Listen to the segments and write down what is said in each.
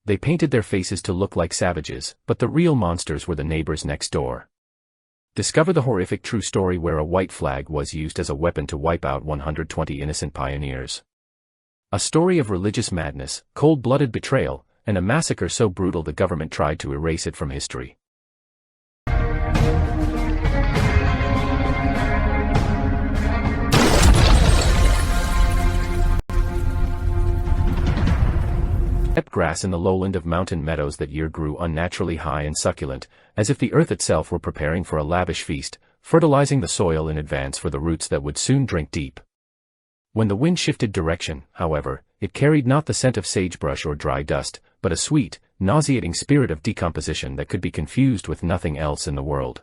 They painted their faces to look like savages, but the real monsters were the neighbors next door. Discover the horrific true story where a white flag was used as a weapon to wipe out 120 innocent pioneers. A story of religious madness, cold-blooded betrayal, and a massacre so brutal the government tried to erase it from history. Steppe grass in the lowland of mountain meadows that year grew unnaturally high and succulent, as if the earth itself were preparing for a lavish feast, fertilizing the soil in advance for the roots that would soon drink deep. When the wind shifted direction, however, it carried not the scent of sagebrush or dry dust, but a sweet, nauseating spirit of decomposition that could be confused with nothing else in the world.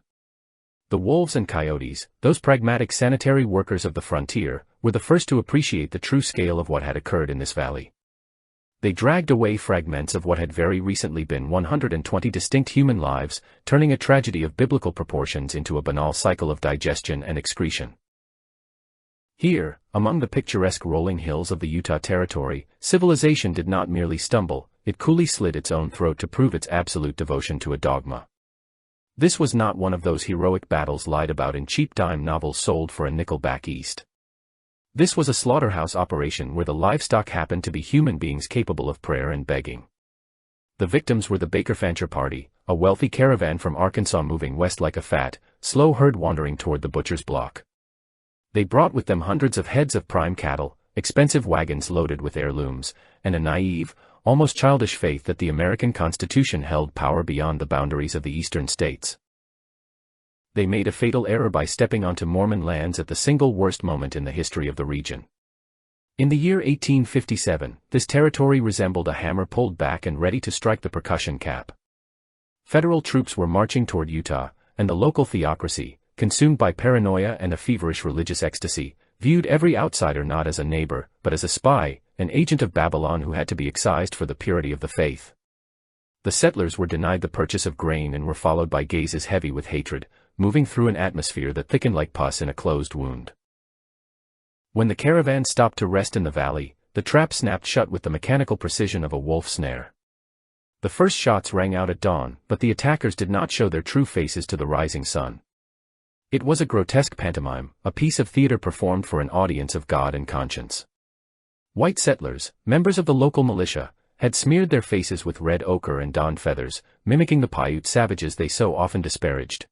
The wolves and coyotes, those pragmatic sanitary workers of the frontier, were the first to appreciate the true scale of what had occurred in this valley. They dragged away fragments of what had very recently been 120 distinct human lives, turning a tragedy of biblical proportions into a banal cycle of digestion and excretion. Here, among the picturesque rolling hills of the Utah Territory, civilization did not merely stumble, it coolly slit its own throat to prove its absolute devotion to a dogma. This was not one of those heroic battles lied about in cheap dime novels sold for a nickel back east. This was a slaughterhouse operation where the livestock happened to be human beings capable of prayer and begging. The victims were the Baker Fancher Party, a wealthy caravan from Arkansas moving west like a fat, slow herd wandering toward the butcher's block. They brought with them hundreds of heads of prime cattle, expensive wagons loaded with heirlooms, and a naive, almost childish faith that the American Constitution held power beyond the boundaries of the eastern states. They made a fatal error by stepping onto Mormon lands at the single worst moment in the history of the region. In the year 1857, this territory resembled a hammer pulled back and ready to strike the percussion cap. Federal troops were marching toward Utah, and the local theocracy, consumed by paranoia and a feverish religious ecstasy, viewed every outsider not as a neighbor, but as a spy, an agent of Babylon who had to be excised for the purity of the faith. The settlers were denied the purchase of grain and were followed by gazes heavy with hatred, moving through an atmosphere that thickened like pus in a closed wound. When the caravan stopped to rest in the valley, the trap snapped shut with the mechanical precision of a wolf snare. The first shots rang out at dawn, but the attackers did not show their true faces to the rising sun. It was a grotesque pantomime, a piece of theater performed for an audience of God and conscience. White settlers, members of the local militia, had smeared their faces with red ochre and donned feathers, mimicking the Paiute savages they so often disparaged.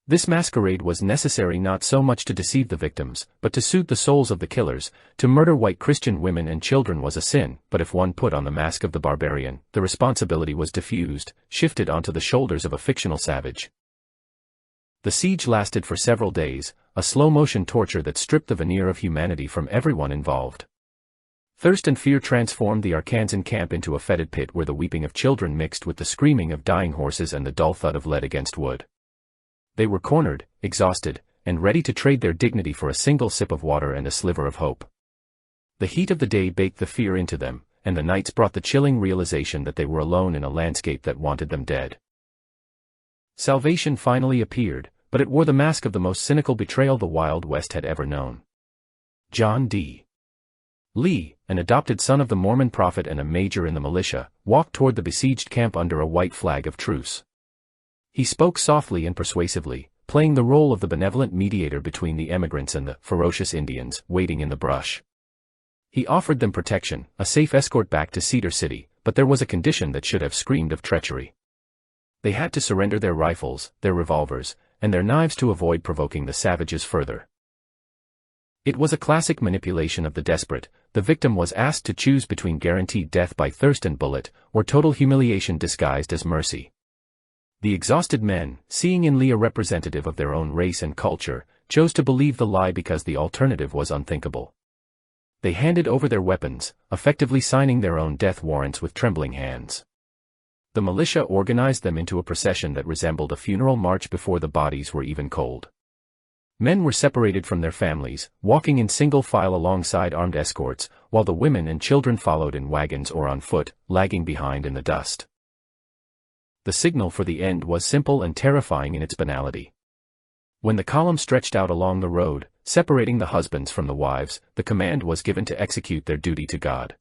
This masquerade was necessary not so much to deceive the victims, but to soothe the souls of the killers. To murder white Christian women and children was a sin, but if one put on the mask of the barbarian, the responsibility was diffused, shifted onto the shoulders of a fictional savage. The siege lasted for several days, a slow-motion torture that stripped the veneer of humanity from everyone involved. Thirst and fear transformed the Arkansan camp into a fetid pit where the weeping of children mixed with the screaming of dying horses and the dull thud of lead against wood. They were cornered, exhausted, and ready to trade their dignity for a single sip of water and a sliver of hope. The heat of the day baked the fear into them, and the nights brought the chilling realization that they were alone in a landscape that wanted them dead. Salvation finally appeared, but it wore the mask of the most cynical betrayal the Wild West had ever known. John D. Lee, an adopted son of the Mormon prophet and a major in the militia, walked toward the besieged camp under a white flag of truce. He spoke softly and persuasively, playing the role of the benevolent mediator between the emigrants and the ferocious Indians waiting in the brush. He offered them protection, a safe escort back to Cedar City, but there was a condition that should have screamed of treachery. They had to surrender their rifles, their revolvers, and their knives to avoid provoking the savages further. It was a classic manipulation of the desperate. The victim was asked to choose between guaranteed death by thirst and bullet, or total humiliation disguised as mercy. The exhausted men, seeing in Lee a representative of their own race and culture, chose to believe the lie because the alternative was unthinkable. They handed over their weapons, effectively signing their own death warrants with trembling hands. The militia organized them into a procession that resembled a funeral march before the bodies were even cold. Men were separated from their families, walking in single file alongside armed escorts, while the women and children followed in wagons or on foot, lagging behind in the dust. The signal for the end was simple and terrifying in its banality. When the column stretched out along the road, separating the husbands from the wives, the command was given to execute their duty to God.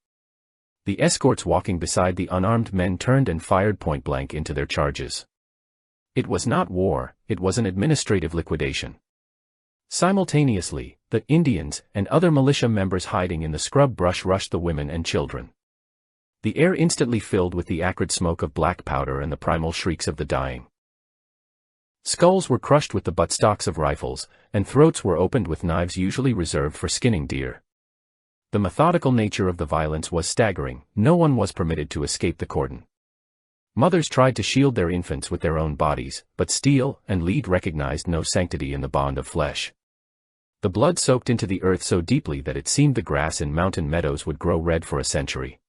The escorts walking beside the unarmed men turned and fired point-blank into their charges. It was not war, it was an administrative liquidation. Simultaneously, the Indians and other militia members hiding in the scrub brush rushed the women and children. The air instantly filled with the acrid smoke of black powder and the primal shrieks of the dying. Skulls were crushed with the buttstocks of rifles, and throats were opened with knives usually reserved for skinning deer. The methodical nature of the violence was staggering. No one was permitted to escape the cordon. Mothers tried to shield their infants with their own bodies, but steel and lead recognized no sanctity in the bond of flesh. The blood soaked into the earth so deeply that it seemed the grass in mountain meadows would grow red for a century.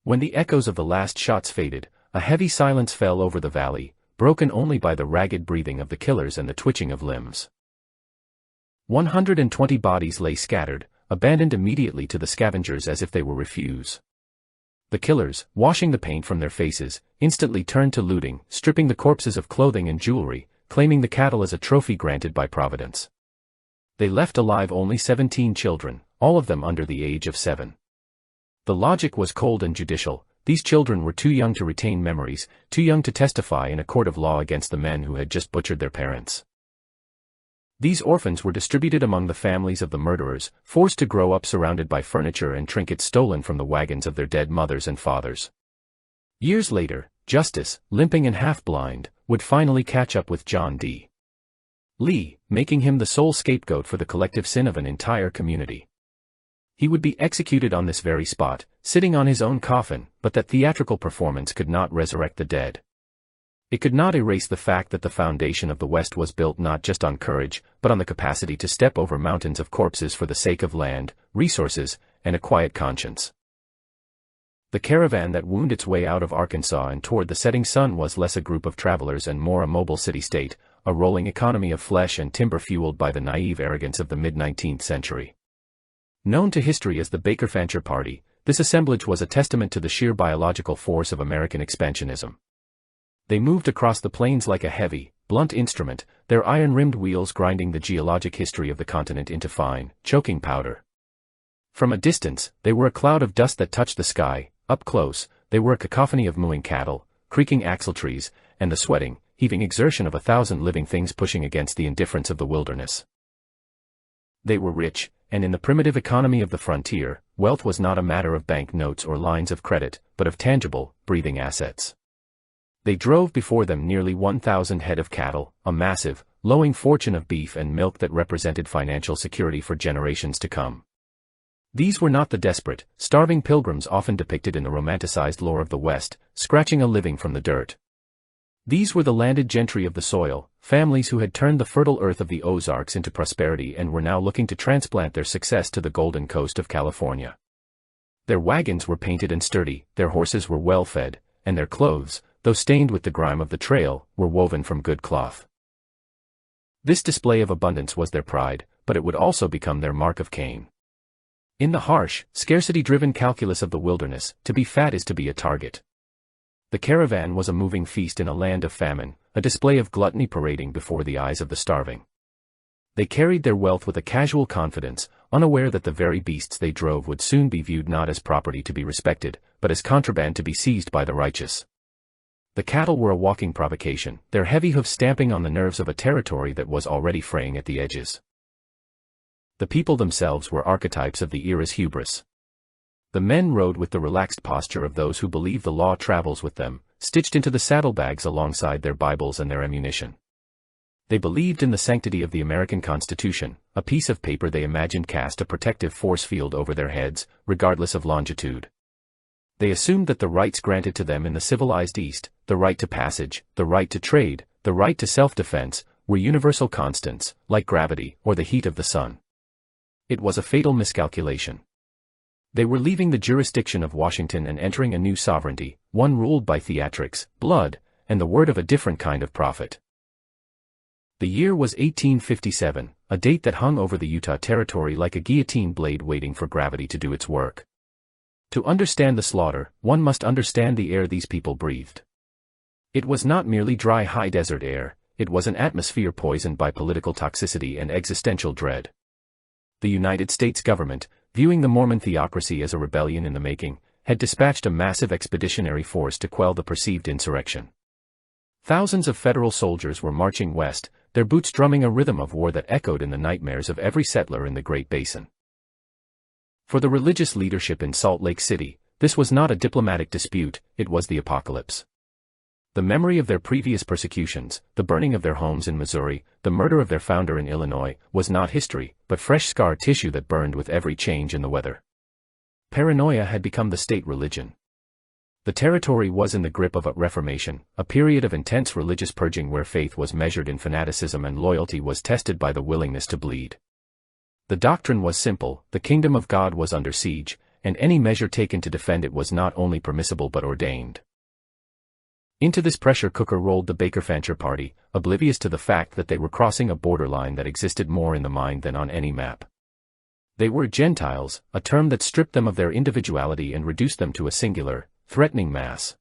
When the echoes of the last shots faded, a heavy silence fell over the valley, broken only by the ragged breathing of the killers and the twitching of limbs. 120 bodies lay scattered, abandoned immediately to the scavengers as if they were refuse. The killers, washing the paint from their faces, instantly turned to looting, stripping the corpses of clothing and jewelry, claiming the cattle as a trophy granted by Providence. They left alive only 17 children, all of them under the age of 7. The logic was cold and judicial. These children were too young to retain memories, too young to testify in a court of law against the men who had just butchered their parents. These orphans were distributed among the families of the murderers, forced to grow up surrounded by furniture and trinkets stolen from the wagons of their dead mothers and fathers. Years later, justice, limping and half-blind, would finally catch up with John D. Lee, making him the sole scapegoat for the collective sin of an entire community. He would be executed on this very spot, sitting on his own coffin, but that theatrical performance could not resurrect the dead. It could not erase the fact that the foundation of the West was built not just on courage, but on the capacity to step over mountains of corpses for the sake of land, resources, and a quiet conscience. The caravan that wound its way out of Arkansas and toward the setting sun was less a group of travelers and more a mobile city-state, a rolling economy of flesh and timber fueled by the naive arrogance of the mid-19th century. Known to history as the Baker-Fancher Party, this assemblage was a testament to the sheer biological force of American expansionism. They moved across the plains like a heavy, blunt instrument, their iron-rimmed wheels grinding the geologic history of the continent into fine, choking powder. From a distance, they were a cloud of dust that touched the sky. Up close, they were a cacophony of mooing cattle, creaking axletrees, and the sweating, heaving exertion of 1,000 living things pushing against the indifference of the wilderness. They were rich, and in the primitive economy of the frontier, wealth was not a matter of bank notes or lines of credit, but of tangible, breathing assets. They drove before them nearly 1,000 head of cattle, a massive, lowing fortune of beef and milk that represented financial security for generations to come. These were not the desperate, starving pilgrims often depicted in the romanticized lore of the West, scratching a living from the dirt. These were the landed gentry of the soil, families who had turned the fertile earth of the Ozarks into prosperity and were now looking to transplant their success to the Golden Coast of California. Their wagons were painted and sturdy, their horses were well fed, and their clothes, though stained with the grime of the trail, were woven from good cloth. This display of abundance was their pride, but it would also become their mark of Cain. In the harsh, scarcity-driven calculus of the wilderness, to be fat is to be a target. The caravan was a moving feast in a land of famine, a display of gluttony parading before the eyes of the starving. They carried their wealth with a casual confidence, unaware that the very beasts they drove would soon be viewed not as property to be respected, but as contraband to be seized by the righteous. The cattle were a walking provocation, their heavy hoofs stamping on the nerves of a territory that was already fraying at the edges. The people themselves were archetypes of the era's hubris. The men rode with the relaxed posture of those who believe the law travels with them, stitched into the saddlebags alongside their Bibles and their ammunition. They believed in the sanctity of the American Constitution, a piece of paper they imagined cast a protective force field over their heads, regardless of longitude. They assumed that the rights granted to them in the civilized East, the right to passage, the right to trade, the right to self-defense, were universal constants, like gravity or the heat of the sun. It was a fatal miscalculation. They were leaving the jurisdiction of Washington and entering a new sovereignty, one ruled by theatrics, blood, and the word of a different kind of prophet. The year was 1857, a date that hung over the Utah Territory like a guillotine blade waiting for gravity to do its work. To understand the slaughter, one must understand the air these people breathed. It was not merely dry high desert air, it was an atmosphere poisoned by political toxicity and existential dread. The United States government, viewing the Mormon theocracy as a rebellion in the making, had dispatched a massive expeditionary force to quell the perceived insurrection. Thousands of federal soldiers were marching west, their boots drumming a rhythm of war that echoed in the nightmares of every settler in the Great Basin. For the religious leadership in Salt Lake City, this was not a diplomatic dispute, it was the apocalypse. The memory of their previous persecutions, the burning of their homes in Missouri, the murder of their founder in Illinois, was not history, but fresh scar tissue that burned with every change in the weather. Paranoia had become the state religion. The territory was in the grip of a reformation, a period of intense religious purging where faith was measured in fanaticism and loyalty was tested by the willingness to bleed. The doctrine was simple: the kingdom of God was under siege, and any measure taken to defend it was not only permissible but ordained. Into this pressure cooker rolled the Baker Fancher party, oblivious to the fact that they were crossing a borderline that existed more in the mind than on any map. They were Gentiles, a term that stripped them of their individuality and reduced them to a singular, threatening mass.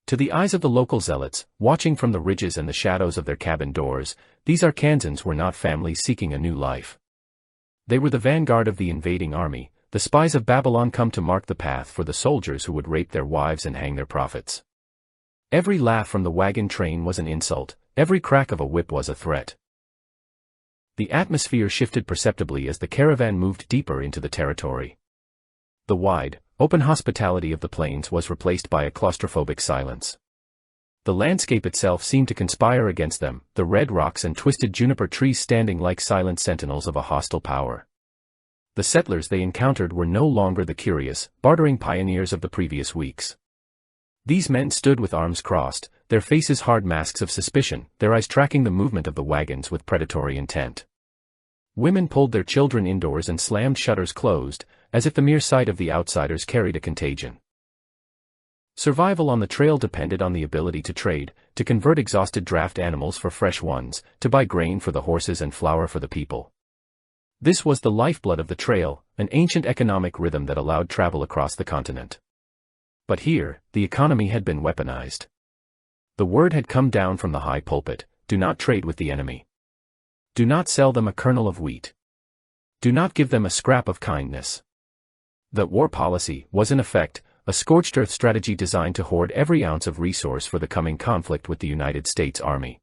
To the eyes of the local zealots, watching from the ridges and the shadows of their cabin doors, these Arkansans were not families seeking a new life. They were the vanguard of the invading army, the spies of Babylon come to mark the path for the soldiers who would rape their wives and hang their prophets. Every laugh from the wagon train was an insult, every crack of a whip was a threat. The atmosphere shifted perceptibly as the caravan moved deeper into the territory. The wide, open hospitality of the plains was replaced by a claustrophobic silence. The landscape itself seemed to conspire against them, the red rocks and twisted juniper trees standing like silent sentinels of a hostile power. The settlers they encountered were no longer the curious, bartering pioneers of the previous weeks. These men stood with arms crossed, their faces hard masks of suspicion, their eyes tracking the movement of the wagons with predatory intent. Women pulled their children indoors and slammed shutters closed, as if the mere sight of the outsiders carried a contagion. Survival on the trail depended on the ability to trade, to convert exhausted draft animals for fresh ones, to buy grain for the horses and flour for the people. This was the lifeblood of the trail, an ancient economic rhythm that allowed travel across the continent. But here, the economy had been weaponized. The word had come down from the high pulpit: do not trade with the enemy. Do not sell them a kernel of wheat. Do not give them a scrap of kindness. The war policy was in effect a scorched earth strategy designed to hoard every ounce of resource for the coming conflict with the United States Army.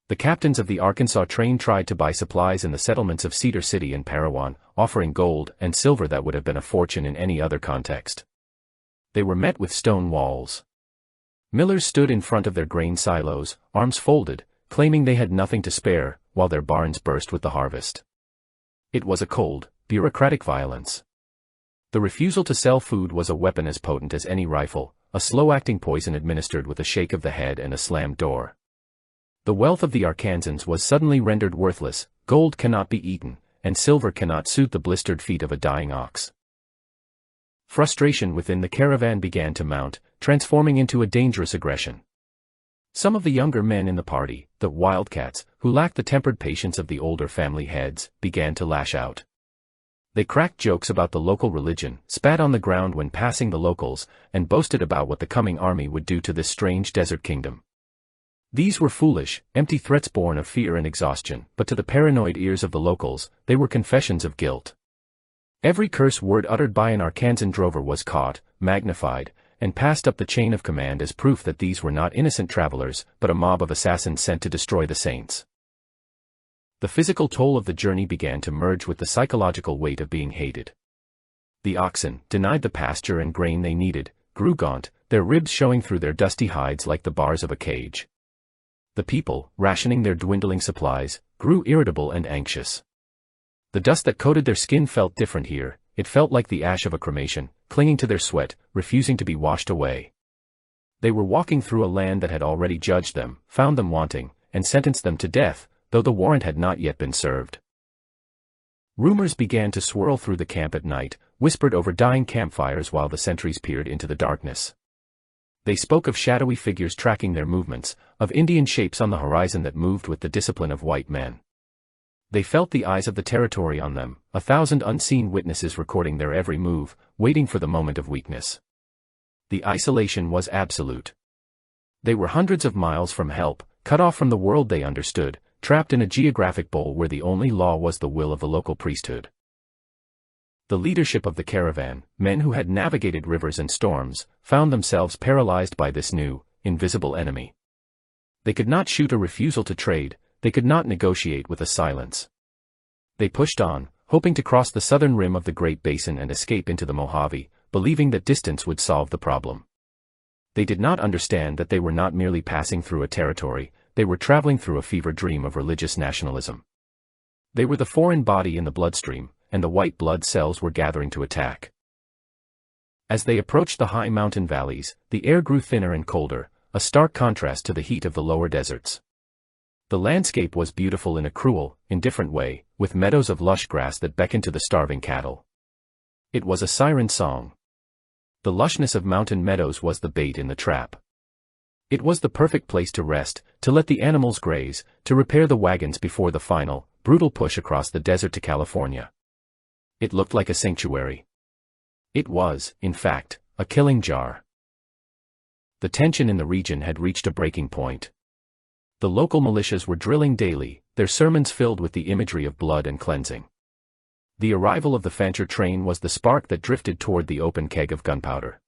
The captains of the Arkansas train tried to buy supplies in the settlements of Cedar City and Parowan, offering gold and silver that would have been a fortune in any other context. They were met with stone walls. Millers stood in front of their grain silos, arms folded, claiming they had nothing to spare, while their barns burst with the harvest. It was a cold, bureaucratic violence. The refusal to sell food was a weapon as potent as any rifle, a slow-acting poison administered with a shake of the head and a slammed door. The wealth of the Arkansans was suddenly rendered worthless: gold cannot be eaten, and silver cannot soothe the blistered feet of a dying ox. Frustration within the caravan began to mount, transforming into a dangerous aggression. Some of the younger men in the party, the wildcats, who lacked the tempered patience of the older family heads, began to lash out. They cracked jokes about the local religion, spat on the ground when passing the locals, and boasted about what the coming army would do to this strange desert kingdom. These were foolish, empty threats born of fear and exhaustion, but to the paranoid ears of the locals, they were confessions of guilt. Every curse word uttered by an Arkansan drover was caught, magnified, and passed up the chain of command as proof that these were not innocent travelers, but a mob of assassins sent to destroy the saints. The physical toll of the journey began to merge with the psychological weight of being hated. The oxen, denied the pasture and grain they needed, grew gaunt, their ribs showing through their dusty hides like the bars of a cage. The people, rationing their dwindling supplies, grew irritable and anxious. The dust that coated their skin felt different here. It felt like the ash of a cremation, clinging to their sweat, refusing to be washed away. They were walking through a land that had already judged them, found them wanting, and sentenced them to death, though the warrant had not yet been served. Rumors began to swirl through the camp at night, whispered over dying campfires while the sentries peered into the darkness. They spoke of shadowy figures tracking their movements, of Indian shapes on the horizon that moved with the discipline of white men. They felt the eyes of the territory on them, 1,000 unseen witnesses recording their every move, waiting for the moment of weakness. The isolation was absolute. They were hundreds of miles from help, cut off from the world they understood, trapped in a geographic bowl where the only law was the will of the local priesthood. The leadership of the caravan, men who had navigated rivers and storms, found themselves paralyzed by this new, invisible enemy. They could not shoot a refusal to trade, they could not negotiate with a silence. They pushed on, hoping to cross the southern rim of the Great Basin and escape into the Mojave, believing that distance would solve the problem. They did not understand that they were not merely passing through a territory, they were traveling through a fever dream of religious nationalism. They were the foreign body in the bloodstream, and the white blood cells were gathering to attack. As they approached the high mountain valleys, the air grew thinner and colder, a stark contrast to the heat of the lower deserts. The landscape was beautiful in a cruel, indifferent way, with meadows of lush grass that beckoned to the starving cattle. It was a siren song. The lushness of mountain meadows was the bait in the trap. It was the perfect place to rest, to let the animals graze, to repair the wagons before the final, brutal push across the desert to California. It looked like a sanctuary. It was, in fact, a killing jar. The tension in the region had reached a breaking point. The local militias were drilling daily, their sermons filled with the imagery of blood and cleansing. The arrival of the Fancher train was the spark that drifted toward the open keg of gunpowder.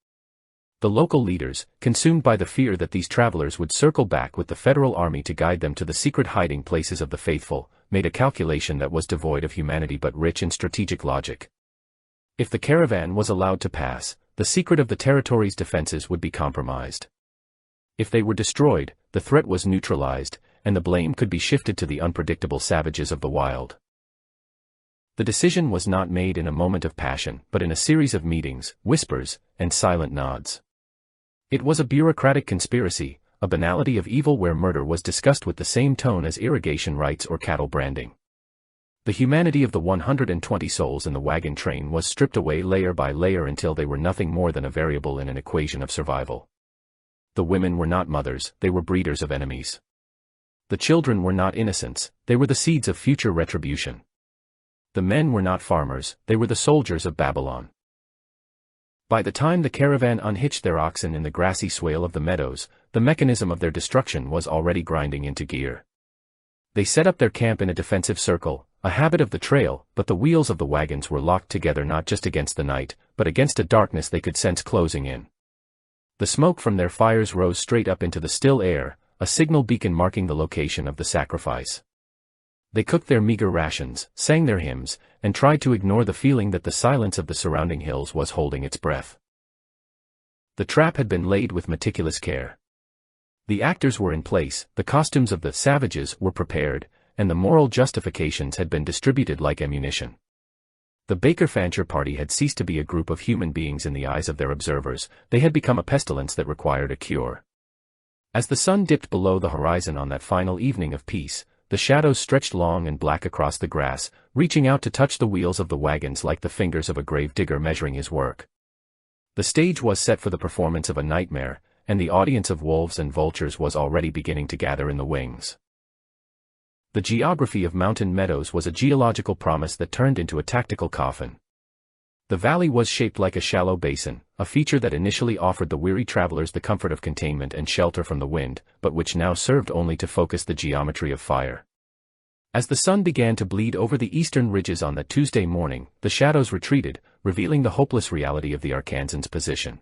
The local leaders, consumed by the fear that these travelers would circle back with the federal army to guide them to the secret hiding places of the faithful, made a calculation that was devoid of humanity but rich in strategic logic. If the caravan was allowed to pass, the secret of the territory's defenses would be compromised. If they were destroyed, the threat was neutralized, and the blame could be shifted to the unpredictable savages of the wild. The decision was not made in a moment of passion, but in a series of meetings, whispers, and silent nods. It was a bureaucratic conspiracy, a banality of evil where murder was discussed with the same tone as irrigation rights or cattle branding. The humanity of the 120 souls in the wagon train was stripped away layer by layer until they were nothing more than a variable in an equation of survival. The women were not mothers, they were breeders of enemies. The children were not innocents, they were the seeds of future retribution. The men were not farmers, they were the soldiers of Babylon. By the time the caravan unhitched their oxen in the grassy swale of the meadows, the mechanism of their destruction was already grinding into gear. They set up their camp in a defensive circle, a habit of the trail, but the wheels of the wagons were locked together not just against the night, but against a darkness they could sense closing in. The smoke from their fires rose straight up into the still air, a signal beacon marking the location of the sacrifice. They cooked their meager rations, sang their hymns, and tried to ignore the feeling that the silence of the surrounding hills was holding its breath. The trap had been laid with meticulous care. The actors were in place, the costumes of the savages were prepared, and the moral justifications had been distributed like ammunition. The Baker-Fancher party had ceased to be a group of human beings in the eyes of their observers, they had become a pestilence that required a cure. As the sun dipped below the horizon on that final evening of peace, the shadows stretched long and black across the grass, reaching out to touch the wheels of the wagons like the fingers of a grave digger measuring his work. The stage was set for the performance of a nightmare, and the audience of wolves and vultures was already beginning to gather in the wings. The geography of mountain meadows was a geological promise that turned into a tactical coffin. The valley was shaped like a shallow basin, a feature that initially offered the weary travelers the comfort of containment and shelter from the wind, but which now served only to focus the geometry of fire. As the sun began to bleed over the eastern ridges on that Tuesday morning, the shadows retreated, revealing the hopeless reality of the Arkansans' position.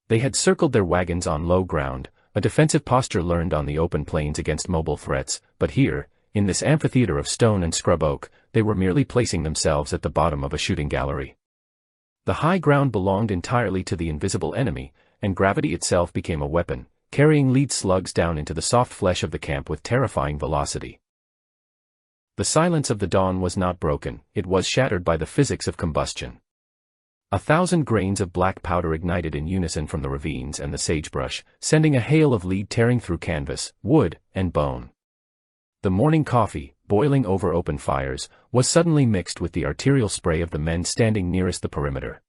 They had circled their wagons on low ground, a defensive posture learned on the open plains against mobile threats, but here, in this amphitheater of stone and scrub oak, they were merely placing themselves at the bottom of a shooting gallery. The high ground belonged entirely to the invisible enemy, and gravity itself became a weapon, carrying lead slugs down into the soft flesh of the camp with terrifying velocity. The silence of the dawn was not broken, it was shattered by the physics of combustion. 1,000 grains of black powder ignited in unison from the ravines and the sagebrush, sending a hail of lead tearing through canvas, wood, and bone. The morning coffee, boiling over open fires, was suddenly mixed with the arterial spray of the men standing nearest the perimeter.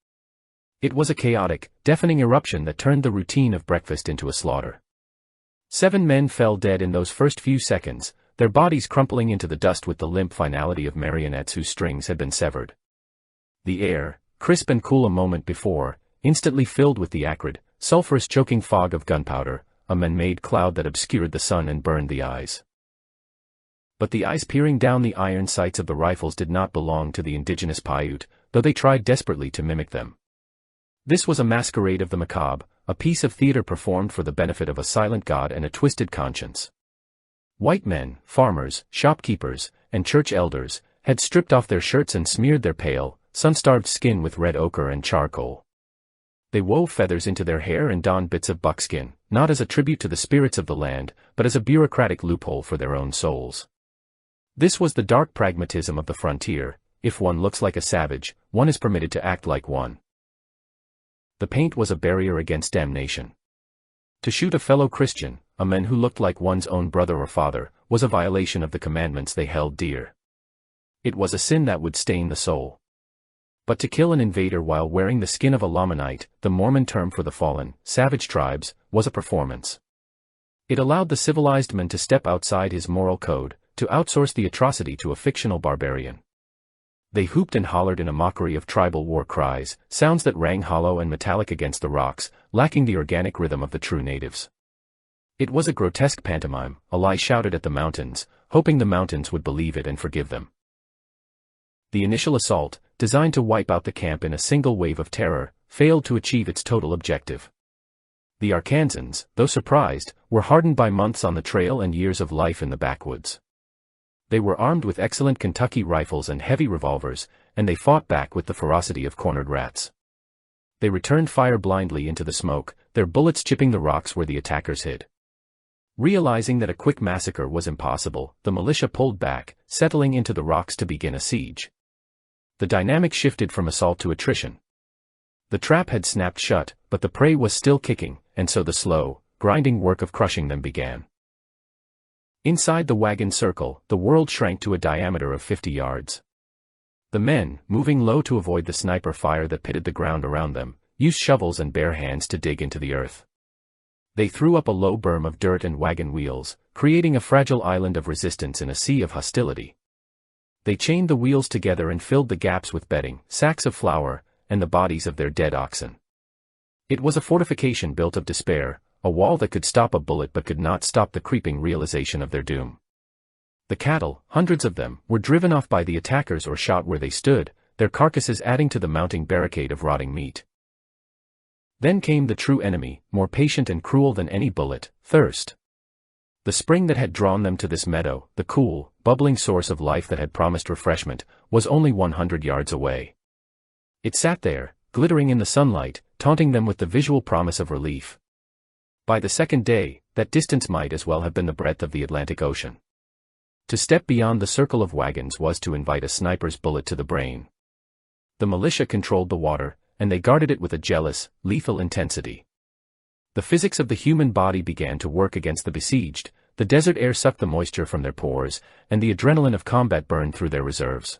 It was a chaotic, deafening eruption that turned the routine of breakfast into a slaughter. 7 men fell dead in those first few seconds, their bodies crumpling into the dust with the limp finality of marionettes whose strings had been severed. The air, crisp and cool a moment before, instantly filled with the acrid, sulphurous choking fog of gunpowder, a man-made cloud that obscured the sun and burned the eyes. But the eyes peering down the iron sights of the rifles did not belong to the indigenous Paiute, though they tried desperately to mimic them. This was a masquerade of the macabre, a piece of theater performed for the benefit of a silent god and a twisted conscience. White men, farmers, shopkeepers, and church elders, had stripped off their shirts and smeared their pale, sun-starved skin with red ochre and charcoal. They wove feathers into their hair and donned bits of buckskin, not as a tribute to the spirits of the land, but as a bureaucratic loophole for their own souls. This was the dark pragmatism of the frontier: if one looks like a savage, one is permitted to act like one. The paint was a barrier against damnation. To shoot a fellow Christian, a man who looked like one's own brother or father, was a violation of the commandments they held dear. It was a sin that would stain the soul. But to kill an invader while wearing the skin of a Lamanite, the Mormon term for the fallen, savage tribes, was a performance. It allowed the civilized man to step outside his moral code, to outsource the atrocity to a fictional barbarian. They hooped and hollered in a mockery of tribal war cries, sounds that rang hollow and metallic against the rocks, lacking the organic rhythm of the true natives. It was a grotesque pantomime, a lie shouted at the mountains, hoping the mountains would believe it and forgive them. The initial assault, designed to wipe out the camp in a single wave of terror, failed to achieve its total objective. The Arkansans, though surprised, were hardened by months on the trail and years of life in the backwoods. They were armed with excellent Kentucky rifles and heavy revolvers, and they fought back with the ferocity of cornered rats. They returned fire blindly into the smoke, their bullets chipping the rocks where the attackers hid. Realizing that a quick massacre was impossible, the militia pulled back, settling into the rocks to begin a siege. The dynamic shifted from assault to attrition. The trap had snapped shut, but the prey was still kicking, and so the slow, grinding work of crushing them began. Inside the wagon circle, the world shrank to a diameter of 50 yards. The men, moving low to avoid the sniper fire that pitted the ground around them, used shovels and bare hands to dig into the earth. They threw up a low berm of dirt and wagon wheels, creating a fragile island of resistance in a sea of hostility. They chained the wheels together and filled the gaps with bedding, sacks of flour, and the bodies of their dead oxen. It was a fortification built of despair, a wall that could stop a bullet but could not stop the creeping realization of their doom. The cattle, hundreds of them, were driven off by the attackers or shot where they stood, their carcasses adding to the mounting barricade of rotting meat. Then came the true enemy, more patient and cruel than any bullet: thirst. The spring that had drawn them to this meadow, the cool, bubbling source of life that had promised refreshment, was only 100 yards away. It sat there, glittering in the sunlight, taunting them with the visual promise of relief. By the second day, that distance might as well have been the breadth of the Atlantic Ocean. To step beyond the circle of wagons was to invite a sniper's bullet to the brain. The militia controlled the water, and they guarded it with a jealous, lethal intensity. The physics of the human body began to work against the besieged, the desert air sucked the moisture from their pores, and the adrenaline of combat burned through their reserves.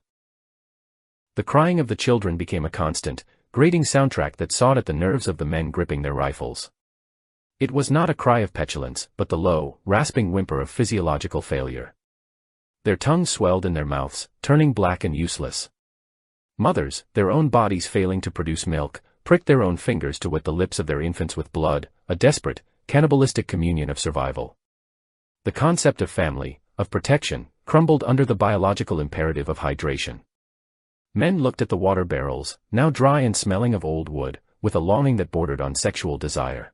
The crying of the children became a constant, grating soundtrack that sawed at the nerves of the men gripping their rifles. It was not a cry of petulance, but the low, rasping whimper of physiological failure. Their tongues swelled in their mouths, turning black and useless. Mothers, their own bodies failing to produce milk, pricked their own fingers to wet the lips of their infants with blood, a desperate, cannibalistic communion of survival. The concept of family, of protection, crumbled under the biological imperative of hydration. Men looked at the water barrels, now dry and smelling of old wood, with a longing that bordered on sexual desire.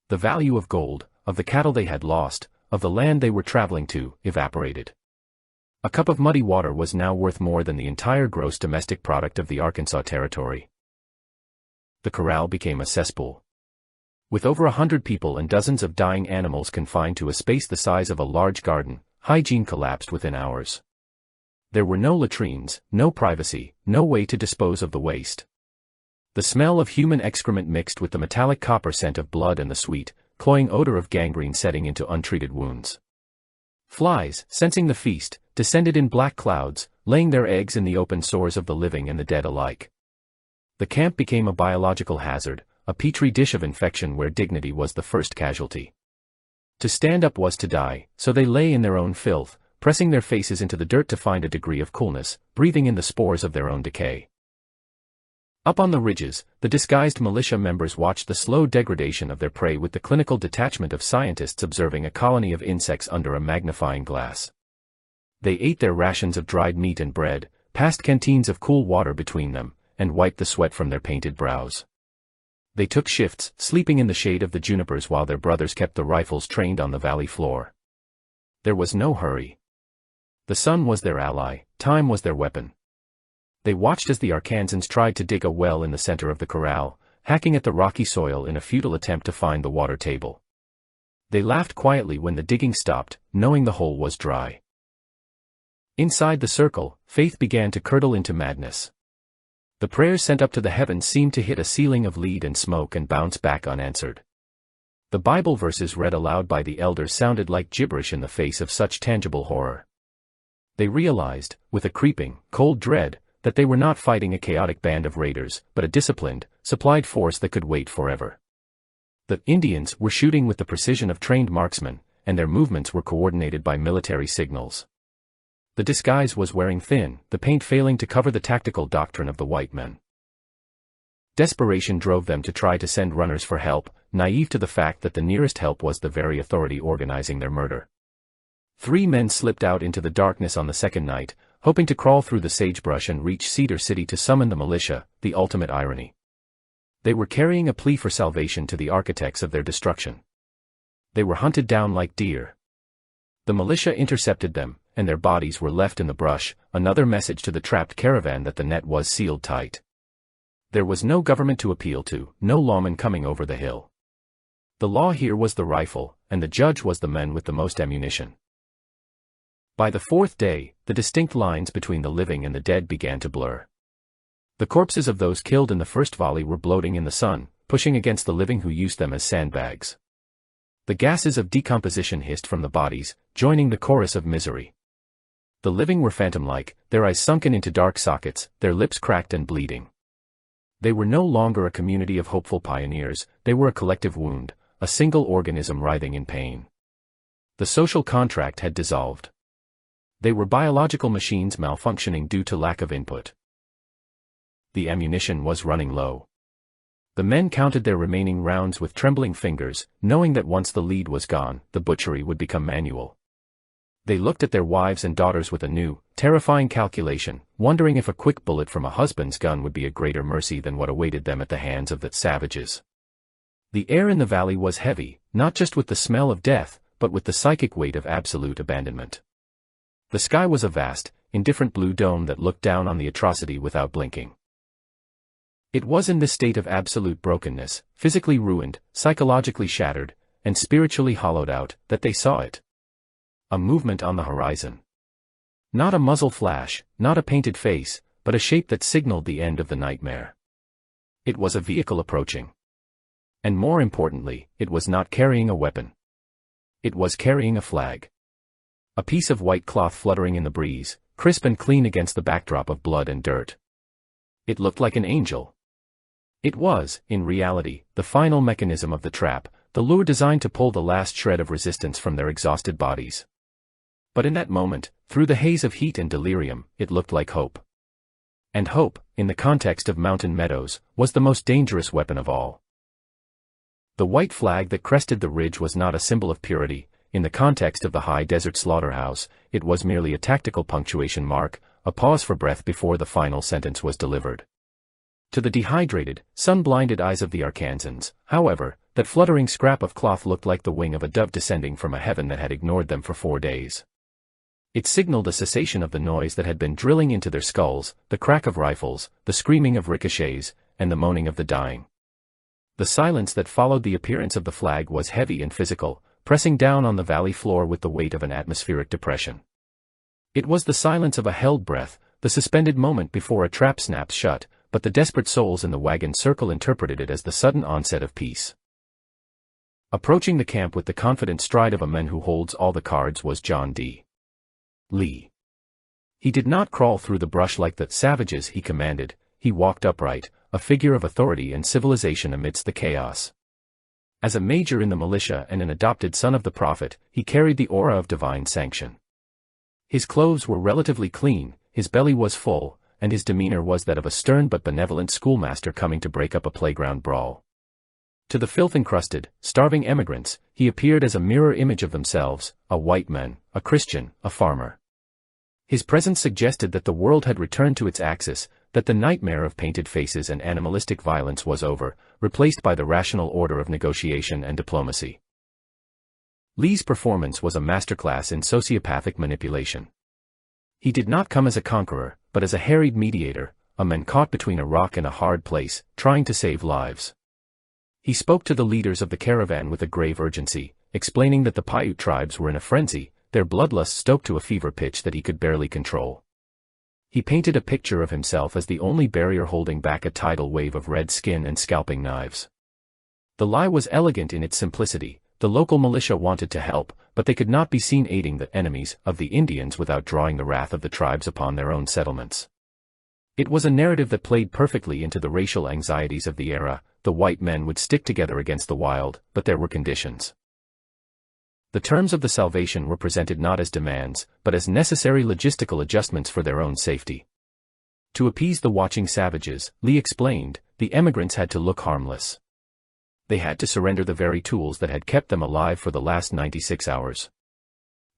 The value of gold, of the cattle they had lost, of the land they were traveling to, evaporated. A cup of muddy water was now worth more than the entire gross domestic product of the Arkansas Territory. The corral became a cesspool. With over 100 people and dozens of dying animals confined to a space the size of a large garden, hygiene collapsed within hours. There were no latrines, no privacy, no way to dispose of the waste. The smell of human excrement mixed with the metallic copper scent of blood and the sweet, cloying odor of gangrene setting into untreated wounds. Flies, sensing the feast, descended in black clouds, laying their eggs in the open sores of the living and the dead alike. The camp became a biological hazard, a petri dish of infection where dignity was the first casualty. To stand up was to die, so they lay in their own filth, pressing their faces into the dirt to find a degree of coolness, breathing in the spores of their own decay. Up on the ridges, the disguised militia members watched the slow degradation of their prey with the clinical detachment of scientists observing a colony of insects under a magnifying glass. They ate their rations of dried meat and bread, passed canteens of cool water between them, and wiped the sweat from their painted brows. They took shifts, sleeping in the shade of the junipers while their brothers kept the rifles trained on the valley floor. There was no hurry. The sun was their ally, time was their weapon. They watched as the Arkansans tried to dig a well in the center of the corral, hacking at the rocky soil in a futile attempt to find the water table. They laughed quietly when the digging stopped, knowing the hole was dry. Inside the circle, faith began to curdle into madness. The prayers sent up to the heavens seemed to hit a ceiling of lead and smoke and bounce back unanswered. The Bible verses read aloud by the elders sounded like gibberish in the face of such tangible horror. They realized, with a creeping, cold dread, that they were not fighting a chaotic band of raiders, but a disciplined, supplied force that could wait forever. The Indians were shooting with the precision of trained marksmen, and their movements were coordinated by military signals. The disguise was wearing thin, the paint failing to cover the tactical doctrine of the white men. Desperation drove them to try to send runners for help, naive to the fact that the nearest help was the very authority organizing their murder. 3 men slipped out into the darkness on the second night, hoping to crawl through the sagebrush and reach Cedar City to summon the militia, the ultimate irony. They were carrying a plea for salvation to the architects of their destruction. They were hunted down like deer. The militia intercepted them, and their bodies were left in the brush, another message to the trapped caravan that the net was sealed tight. There was no government to appeal to, no lawman coming over the hill. The law here was the rifle, and the judge was the men with the most ammunition. By the 4th day, the distinct lines between the living and the dead began to blur. The corpses of those killed in the first volley were bloating in the sun, pushing against the living who used them as sandbags. The gases of decomposition hissed from the bodies, joining the chorus of misery. The living were phantom-like, their eyes sunken into dark sockets, their lips cracked and bleeding. They were no longer a community of hopeful pioneers, they were a collective wound, a single organism writhing in pain. The social contract had dissolved. They were biological machines malfunctioning due to lack of input. The ammunition was running low. The men counted their remaining rounds with trembling fingers, knowing that once the lead was gone, the butchery would become manual. They looked at their wives and daughters with a new, terrifying calculation, wondering if a quick bullet from a husband's gun would be a greater mercy than what awaited them at the hands of the savages. The air in the valley was heavy, not just with the smell of death, but with the psychic weight of absolute abandonment. The sky was a vast, indifferent blue dome that looked down on the atrocity without blinking. It was in this state of absolute brokenness, physically ruined, psychologically shattered, and spiritually hollowed out, that they saw it. A movement on the horizon. Not a muzzle flash, not a painted face, but a shape that signaled the end of the nightmare. It was a vehicle approaching. And more importantly, it was not carrying a weapon. It was carrying a flag. A piece of white cloth fluttering in the breeze, crisp and clean against the backdrop of blood and dirt. It looked like an angel. It was, in reality, the final mechanism of the trap, the lure designed to pull the last shred of resistance from their exhausted bodies. But in that moment, through the haze of heat and delirium, it looked like hope. And hope, in the context of mountain meadows, was the most dangerous weapon of all. The white flag that crested the ridge was not a symbol of purity. In the context of the high desert slaughterhouse, it was merely a tactical punctuation mark, a pause for breath before the final sentence was delivered. To the dehydrated, sun-blinded eyes of the Arkansans, however, that fluttering scrap of cloth looked like the wing of a dove descending from a heaven that had ignored them for 4 days. It signaled a cessation of the noise that had been drilling into their skulls, the crack of rifles, the screaming of ricochets, and the moaning of the dying. The silence that followed the appearance of the flag was heavy and physical, pressing down on the valley floor with the weight of an atmospheric depression. It was the silence of a held breath, the suspended moment before a trap snaps shut, but the desperate souls in the wagon circle interpreted it as the sudden onset of peace. Approaching the camp with the confident stride of a man who holds all the cards was John D. Lee. He did not crawl through the brush like the savages he commanded, he walked upright, a figure of authority and civilization amidst the chaos. As a major in the militia and an adopted son of the prophet, he carried the aura of divine sanction. His clothes were relatively clean, his belly was full, and his demeanor was that of a stern but benevolent schoolmaster coming to break up a playground brawl. To the filth-encrusted, starving emigrants, he appeared as a mirror image of themselves, a white man, a Christian, a farmer. His presence suggested that the world had returned to its axis, that the nightmare of painted faces and animalistic violence was over, replaced by the rational order of negotiation and diplomacy. Lee's performance was a masterclass in sociopathic manipulation. He did not come as a conqueror, but as a harried mediator, a man caught between a rock and a hard place, trying to save lives. He spoke to the leaders of the caravan with a grave urgency, explaining that the Paiute tribes were in a frenzy, their bloodlust stoked to a fever pitch that he could barely control. He painted a picture of himself as the only barrier holding back a tidal wave of red skin and scalping knives. The lie was elegant in its simplicity. The local militia wanted to help, but they could not be seen aiding the enemies of the Indians without drawing the wrath of the tribes upon their own settlements. It was a narrative that played perfectly into the racial anxieties of the era. The white men would stick together against the wild, but there were conditions. The terms of the salvation were presented not as demands, but as necessary logistical adjustments for their own safety. To appease the watching savages, Lee explained, the emigrants had to look harmless. They had to surrender the very tools that had kept them alive for the last 96 hours.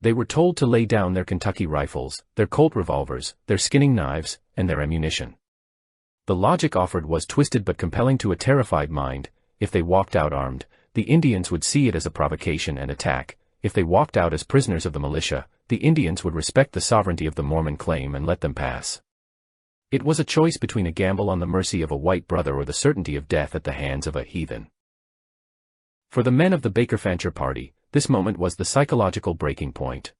They were told to lay down their Kentucky rifles, their Colt revolvers, their skinning knives, and their ammunition. The logic offered was twisted but compelling to a terrified mind. If they walked out armed, the Indians would see it as a provocation and attack. If they walked out as prisoners of the militia, the Indians would respect the sovereignty of the Mormon claim and let them pass. It was a choice between a gamble on the mercy of a white brother or the certainty of death at the hands of a heathen. For the men of the Baker Fancher party, this moment was the psychological breaking point.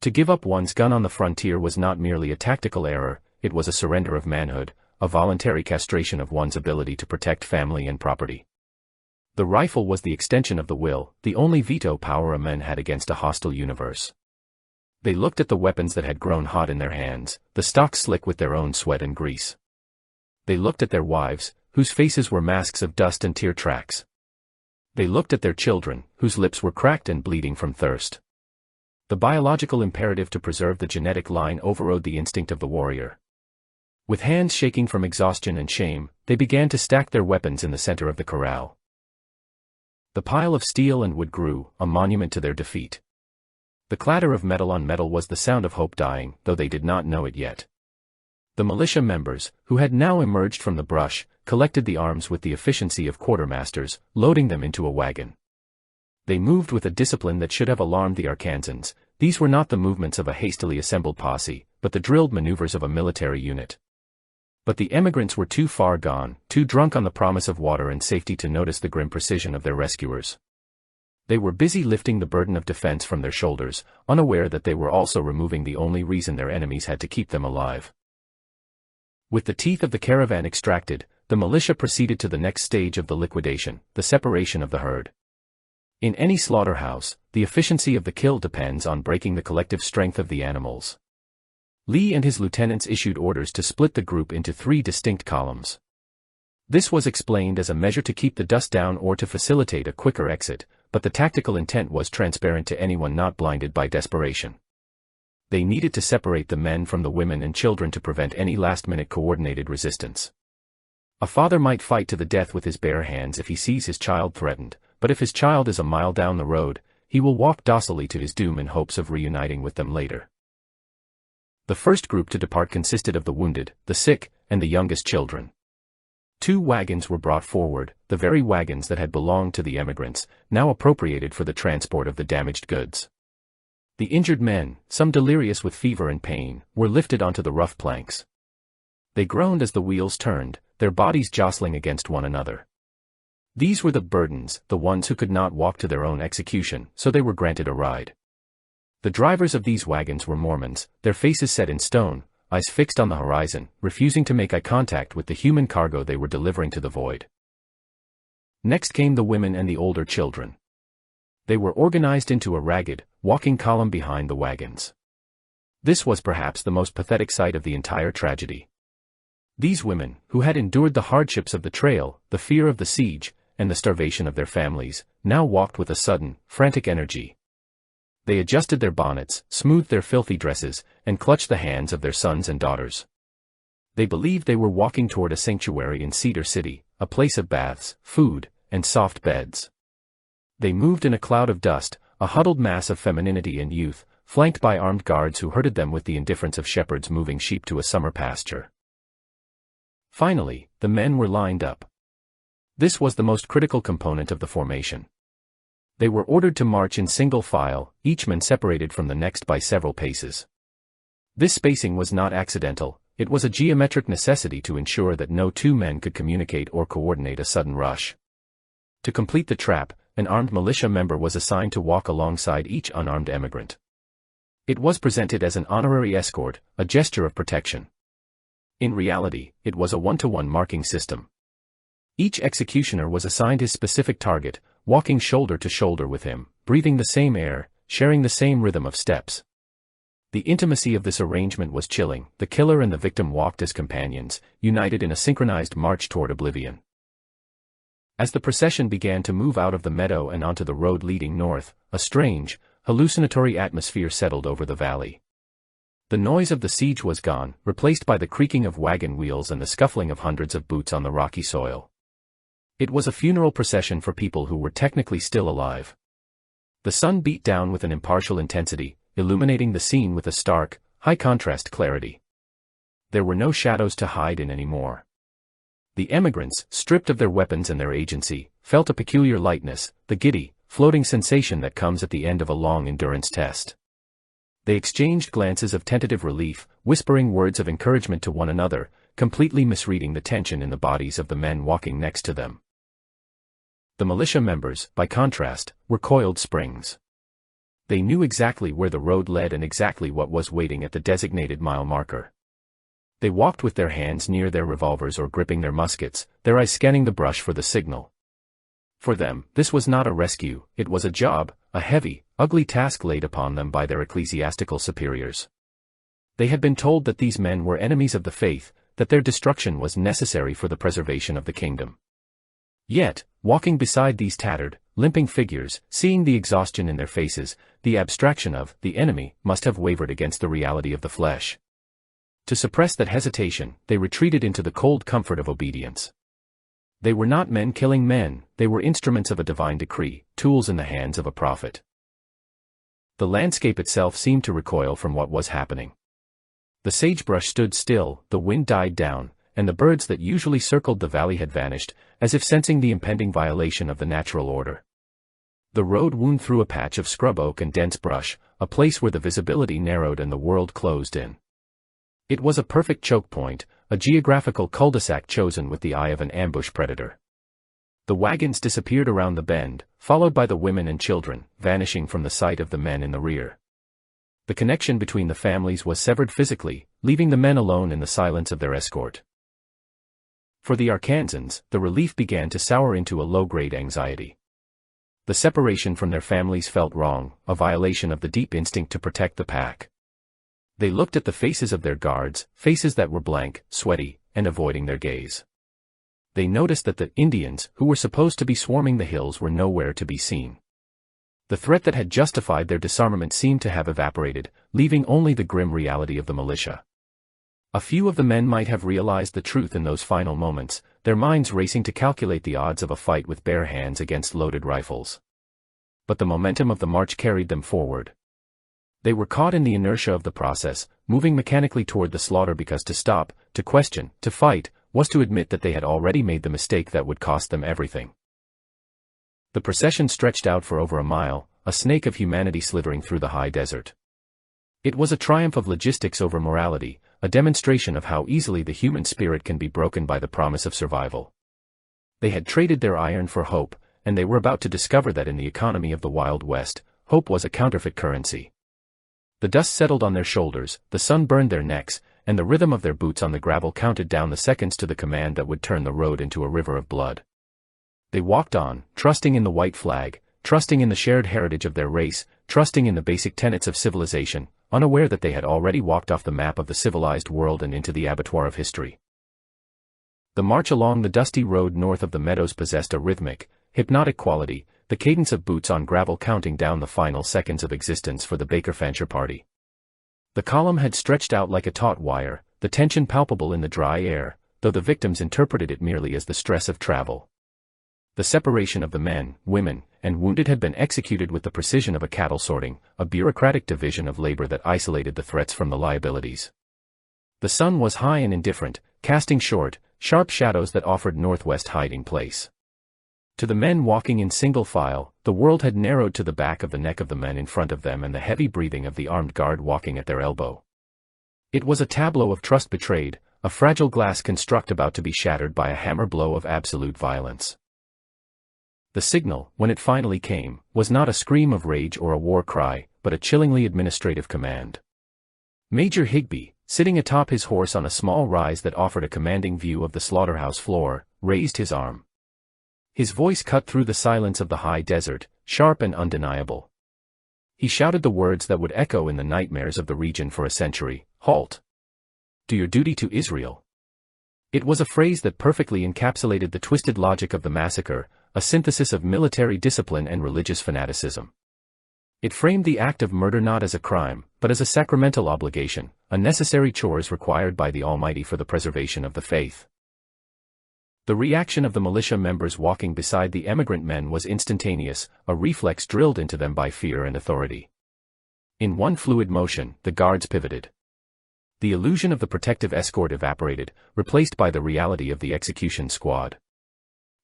To give up one's gun on the frontier was not merely a tactical error, it was a surrender of manhood, a voluntary castration of one's ability to protect family and property. The rifle was the extension of the will, the only veto power a man had against a hostile universe. They looked at the weapons that had grown hot in their hands, the stock slick with their own sweat and grease. They looked at their wives, whose faces were masks of dust and tear tracks. They looked at their children, whose lips were cracked and bleeding from thirst. The biological imperative to preserve the genetic line overrode the instinct of the warrior. With hands shaking from exhaustion and shame, they began to stack their weapons in the center of the corral. The pile of steel and wood grew, a monument to their defeat. The clatter of metal on metal was the sound of hope dying, though they did not know it yet. The militia members, who had now emerged from the brush, collected the arms with the efficiency of quartermasters, loading them into a wagon. They moved with a discipline that should have alarmed the Arkansans. These were not the movements of a hastily assembled posse, but the drilled maneuvers of a military unit. But the emigrants were too far gone, too drunk on the promise of water and safety to notice the grim precision of their rescuers. They were busy lifting the burden of defense from their shoulders, unaware that they were also removing the only reason their enemies had to keep them alive. With the teeth of the caravan extracted, the militia proceeded to the next stage of the liquidation, the separation of the herd. In any slaughterhouse, the efficiency of the kill depends on breaking the collective strength of the animals. Lee and his lieutenants issued orders to split the group into 3 distinct columns. This was explained as a measure to keep the dust down or to facilitate a quicker exit, but the tactical intent was transparent to anyone not blinded by desperation. They needed to separate the men from the women and children to prevent any last-minute coordinated resistance. A father might fight to the death with his bare hands if he sees his child threatened, but if his child is a mile down the road, he will walk docilely to his doom in hopes of reuniting with them later. The first group to depart consisted of the wounded, the sick, and the youngest children. 2 wagons were brought forward, the very wagons that had belonged to the emigrants, now appropriated for the transport of the damaged goods. The injured men, some delirious with fever and pain, were lifted onto the rough planks. They groaned as the wheels turned, their bodies jostling against one another. These were the burdens, the ones who could not walk to their own execution, so they were granted a ride. The drivers of these wagons were Mormons, their faces set in stone, eyes fixed on the horizon, refusing to make eye contact with the human cargo they were delivering to the void. Next came the women and the older children. They were organized into a ragged, walking column behind the wagons. This was perhaps the most pathetic sight of the entire tragedy. These women, who had endured the hardships of the trail, the fear of the siege, and the starvation of their families, now walked with a sudden, frantic energy. They adjusted their bonnets, smoothed their filthy dresses, and clutched the hands of their sons and daughters. They believed they were walking toward a sanctuary in Cedar City, a place of baths, food, and soft beds. They moved in a cloud of dust, a huddled mass of femininity and youth, flanked by armed guards who herded them with the indifference of shepherds moving sheep to a summer pasture. Finally, the men were lined up. This was the most critical component of the formation. They were ordered to march in single file, each man separated from the next by several paces. This spacing was not accidental, it was a geometric necessity to ensure that no two men could communicate or coordinate a sudden rush. To complete the trap, an armed militia member was assigned to walk alongside each unarmed emigrant. It was presented as an honorary escort, a gesture of protection. In reality, it was a one-to-one marking system. Each executioner was assigned his specific target, walking shoulder to shoulder with him, breathing the same air, sharing the same rhythm of steps. The intimacy of this arrangement was chilling. The killer and the victim walked as companions, united in a synchronized march toward oblivion. As the procession began to move out of the meadow and onto the road leading north, a strange, hallucinatory atmosphere settled over the valley. The noise of the siege was gone, replaced by the creaking of wagon wheels and the scuffling of hundreds of boots on the rocky soil. It was a funeral procession for people who were technically still alive. The sun beat down with an impartial intensity, illuminating the scene with a stark, high-contrast clarity. There were no shadows to hide in anymore. The emigrants, stripped of their weapons and their agency, felt a peculiar lightness, the giddy, floating sensation that comes at the end of a long endurance test. They exchanged glances of tentative relief, whispering words of encouragement to one another, completely misreading the tension in the bodies of the men walking next to them. The militia members, by contrast, were coiled springs. They knew exactly where the road led and exactly what was waiting at the designated mile marker. They walked with their hands near their revolvers or gripping their muskets, their eyes scanning the brush for the signal. For them, this was not a rescue, it was a job, a heavy, ugly task laid upon them by their ecclesiastical superiors. They had been told that these men were enemies of the faith, that their destruction was necessary for the preservation of the kingdom. Yet, walking beside these tattered, limping figures, seeing the exhaustion in their faces, the abstraction of the enemy must have wavered against the reality of the flesh. To suppress that hesitation, they retreated into the cold comfort of obedience. They were not men killing men, they were instruments of a divine decree, tools in the hands of a prophet. The landscape itself seemed to recoil from what was happening. The sagebrush stood still, the wind died down, and the birds that usually circled the valley had vanished, as if sensing the impending violation of the natural order. The road wound through a patch of scrub oak and dense brush, a place where the visibility narrowed and the world closed in. It was a perfect choke point, a geographical cul-de-sac chosen with the eye of an ambush predator. The wagons disappeared around the bend, followed by the women and children, vanishing from the sight of the men in the rear. The connection between the families was severed physically, leaving the men alone in the silence of their escort. For the Arkansans, the relief began to sour into a low-grade anxiety. The separation from their families felt wrong, a violation of the deep instinct to protect the pack. They looked at the faces of their guards, faces that were blank, sweaty, and avoiding their gaze. They noticed that the Indians, who were supposed to be swarming the hills, were nowhere to be seen. The threat that had justified their disarmament seemed to have evaporated, leaving only the grim reality of the militia. A few of the men might have realized the truth in those final moments, their minds racing to calculate the odds of a fight with bare hands against loaded rifles. But the momentum of the march carried them forward. They were caught in the inertia of the process, moving mechanically toward the slaughter because to stop, to question, to fight, was to admit that they had already made the mistake that would cost them everything. The procession stretched out for over a mile, a snake of humanity slithering through the high desert. It was a triumph of logistics over morality, a demonstration of how easily the human spirit can be broken by the promise of survival. They had traded their iron for hope, and they were about to discover that in the economy of the Wild West, hope was a counterfeit currency. The dust settled on their shoulders, the sun burned their necks, and the rhythm of their boots on the gravel counted down the seconds to the command that would turn the road into a river of blood. They walked on, trusting in the white flag, trusting in the shared heritage of their race, trusting in the basic tenets of civilization, unaware that they had already walked off the map of the civilized world and into the abattoir of history. The march along the dusty road north of the meadows possessed a rhythmic, hypnotic quality, the cadence of boots on gravel counting down the final seconds of existence for the Baker Fancher party. The column had stretched out like a taut wire, the tension palpable in the dry air, though the victims interpreted it merely as the stress of travel. The separation of the men, women, and wounded had been executed with the precision of a cattle sorting, a bureaucratic division of labor that isolated the threats from the liabilities. The sun was high and indifferent, casting short, sharp shadows that offered northwest hiding place. To the men walking in single file, the world had narrowed to the back of the neck of the men in front of them and the heavy breathing of the armed guard walking at their elbow. It was a tableau of trust betrayed, a fragile glass construct about to be shattered by a hammer blow of absolute violence. The signal, when it finally came, was not a scream of rage or a war cry, but a chillingly administrative command. Major Higbee, sitting atop his horse on a small rise that offered a commanding view of the slaughterhouse floor, raised his arm. His voice cut through the silence of the high desert, sharp and undeniable. He shouted the words that would echo in the nightmares of the region for a century: "Halt! Do your duty to Israel." It was a phrase that perfectly encapsulated the twisted logic of the massacre, a synthesis of military discipline and religious fanaticism. It framed the act of murder not as a crime, but as a sacramental obligation, a necessary chore required by the Almighty for the preservation of the faith. The reaction of the militia members walking beside the emigrant men was instantaneous, a reflex drilled into them by fear and authority. In one fluid motion, the guards pivoted. The illusion of the protective escort evaporated, replaced by the reality of the execution squad.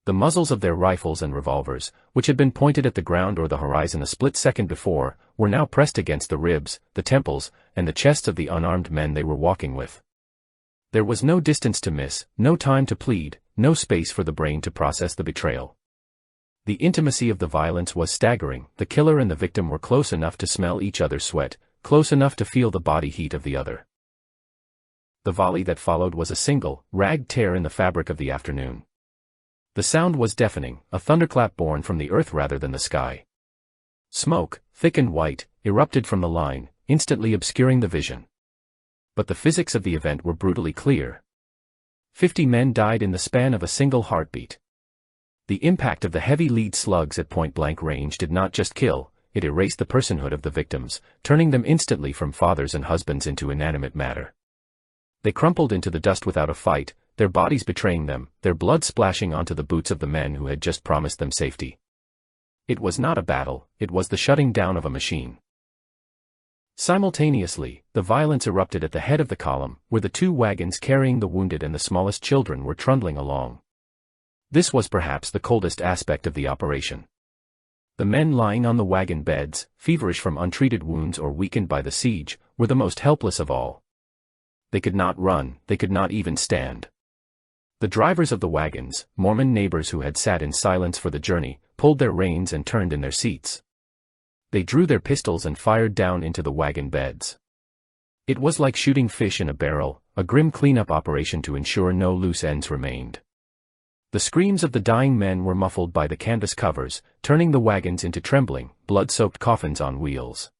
The muzzles of their rifles and revolvers, which had been pointed at the ground or the horizon a split second before, were now pressed against the ribs, the temples, and the chests of the unarmed men they were walking with. There was no distance to miss, no time to plead, no space for the brain to process the betrayal. The intimacy of the violence was staggering. The killer and the victim were close enough to smell each other's sweat, close enough to feel the body heat of the other. The volley that followed was a single, ragged tear in the fabric of the afternoon. The sound was deafening, a thunderclap born from the earth rather than the sky. Smoke, thick and white, erupted from the line, instantly obscuring the vision. But the physics of the event were brutally clear. 50 men died in the span of a single heartbeat. The impact of the heavy lead slugs at point-blank range did not just kill, it erased the personhood of the victims, turning them instantly from fathers and husbands into inanimate matter. They crumpled into the dust without a fight, their bodies betraying them, their blood splashing onto the boots of the men who had just promised them safety. It was not a battle, it was the shutting down of a machine. Simultaneously, the violence erupted at the head of the column, where the two wagons carrying the wounded and the smallest children were trundling along. This was perhaps the coldest aspect of the operation. The men lying on the wagon beds, feverish from untreated wounds or weakened by the siege, were the most helpless of all. They could not run, they could not even stand. The drivers of the wagons, Mormon neighbors who had sat in silence for the journey, pulled their reins and turned in their seats. They drew their pistols and fired down into the wagon beds. It was like shooting fish in a barrel, a grim cleanup operation to ensure no loose ends remained. The screams of the dying men were muffled by the canvas covers, turning the wagons into trembling, blood-soaked coffins on wheels.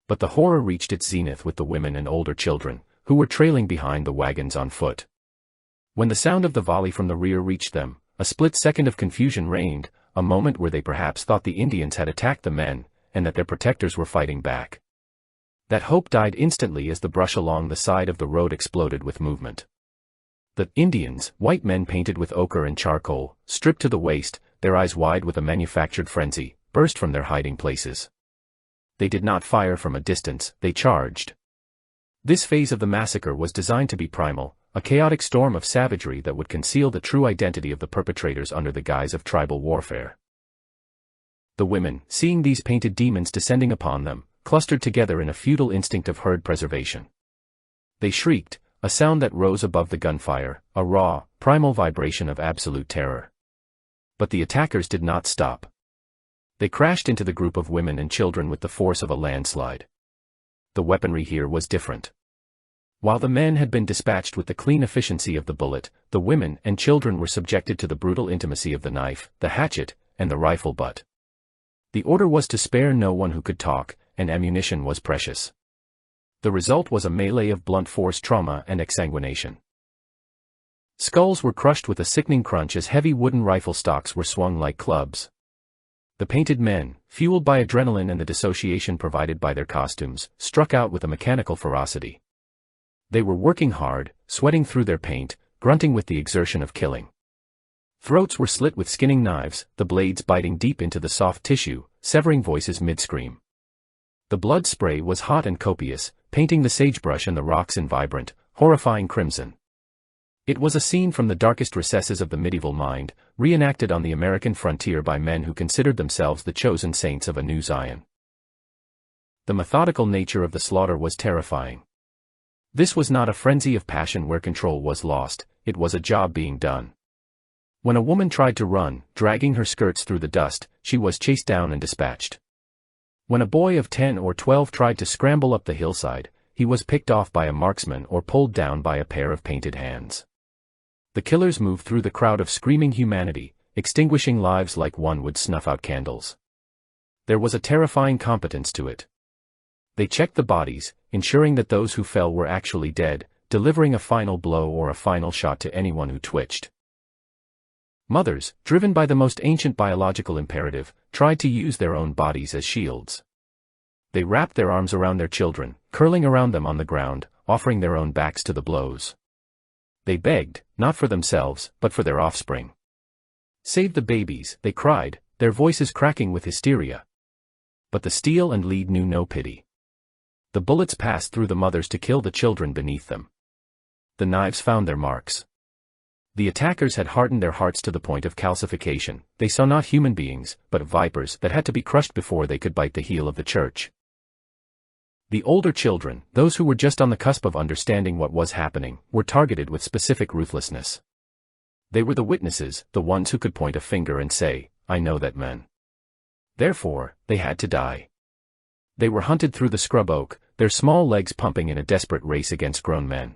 But the horror reached its zenith with the women and older children, who were trailing behind the wagons on foot. When the sound of the volley from the rear reached them, a split second of confusion reigned, a moment where they perhaps thought the Indians had attacked the men, and that their protectors were fighting back. That hope died instantly as the brush along the side of the road exploded with movement. The Indians, white men painted with ochre and charcoal, stripped to the waist, their eyes wide with a manufactured frenzy, burst from their hiding places. They did not fire from a distance, they charged. This phase of the massacre was designed to be primal, a chaotic storm of savagery that would conceal the true identity of the perpetrators under the guise of tribal warfare. The women, seeing these painted demons descending upon them, clustered together in a futile instinct of herd preservation. They shrieked, a sound that rose above the gunfire, a raw, primal vibration of absolute terror. But the attackers did not stop. They crashed into the group of women and children with the force of a landslide. The weaponry here was different. While the men had been dispatched with the clean efficiency of the bullet, the women and children were subjected to the brutal intimacy of the knife, the hatchet, and the rifle butt. The order was to spare no one who could talk, and ammunition was precious. The result was a melee of blunt force trauma and exsanguination. Skulls were crushed with a sickening crunch as heavy wooden rifle stocks were swung like clubs. The painted men, fueled by adrenaline and the dissociation provided by their costumes, struck out with a mechanical ferocity. They were working hard, sweating through their paint, grunting with the exertion of killing. Throats were slit with skinning knives, the blades biting deep into the soft tissue, severing voices mid-scream. The blood spray was hot and copious, painting the sagebrush and the rocks in vibrant, horrifying crimson. It was a scene from the darkest recesses of the medieval mind, reenacted on the American frontier by men who considered themselves the chosen saints of a new Zion. The methodical nature of the slaughter was terrifying. This was not a frenzy of passion where control was lost, it was a job being done. When a woman tried to run, dragging her skirts through the dust, she was chased down and dispatched. When a boy of 10 or 12 tried to scramble up the hillside, he was picked off by a marksman or pulled down by a pair of painted hands. The killers moved through the crowd of screaming humanity, extinguishing lives like one would snuff out candles. There was a terrifying competence to it. They checked the bodies, ensuring that those who fell were actually dead, delivering a final blow or a final shot to anyone who twitched. Mothers, driven by the most ancient biological imperative, tried to use their own bodies as shields. They wrapped their arms around their children, curling around them on the ground, offering their own backs to the blows. They begged, not for themselves, but for their offspring. "Save the babies," they cried, their voices cracking with hysteria. But the steel and lead knew no pity. The bullets passed through the mothers to kill the children beneath them. The knives found their marks. The attackers had hardened their hearts to the point of calcification. They saw not human beings, but vipers that had to be crushed before they could bite the heel of the church. The older children, those who were just on the cusp of understanding what was happening, were targeted with specific ruthlessness. They were the witnesses, the ones who could point a finger and say, "I know that man." Therefore, they had to die. They were hunted through the scrub oak, their small legs pumping in a desperate race against grown men.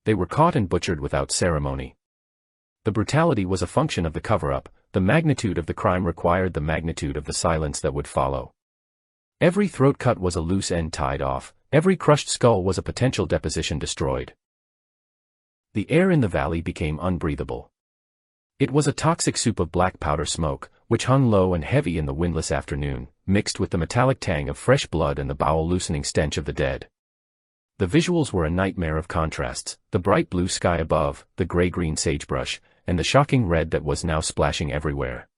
They were caught and butchered without ceremony. The brutality was a function of the cover-up, the magnitude of the crime required the magnitude of the silence that would follow. Every throat cut was a loose end tied off, every crushed skull was a potential deposition destroyed. The air in the valley became unbreathable. It was a toxic soup of black powder smoke, which hung low and heavy in the windless afternoon, mixed with the metallic tang of fresh blood and the bowel-loosening stench of the dead. The visuals were a nightmare of contrasts, the bright blue sky above, the gray-green sagebrush, and the shocking red that was now splashing everywhere.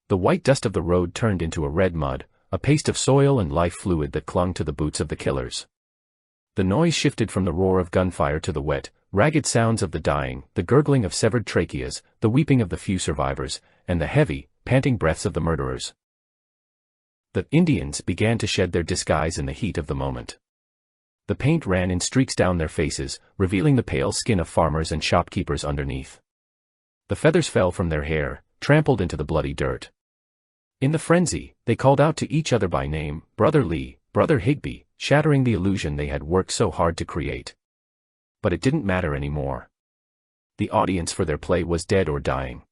The white dust of the road turned into a red mud, a paste of soil and life fluid that clung to the boots of the killers. The noise shifted from the roar of gunfire to the wet, ragged sounds of the dying, the gurgling of severed tracheas, the weeping of the few survivors, and the heavy, panting breaths of the murderers. The Indians began to shed their disguise in the heat of the moment. The paint ran in streaks down their faces, revealing the pale skin of farmers and shopkeepers underneath. The feathers fell from their hair, trampled into the bloody dirt. In the frenzy, they called out to each other by name, "Brother Lee, Brother Higby," shattering the illusion they had worked so hard to create. But it didn't matter anymore. The audience for their play was dead or dying.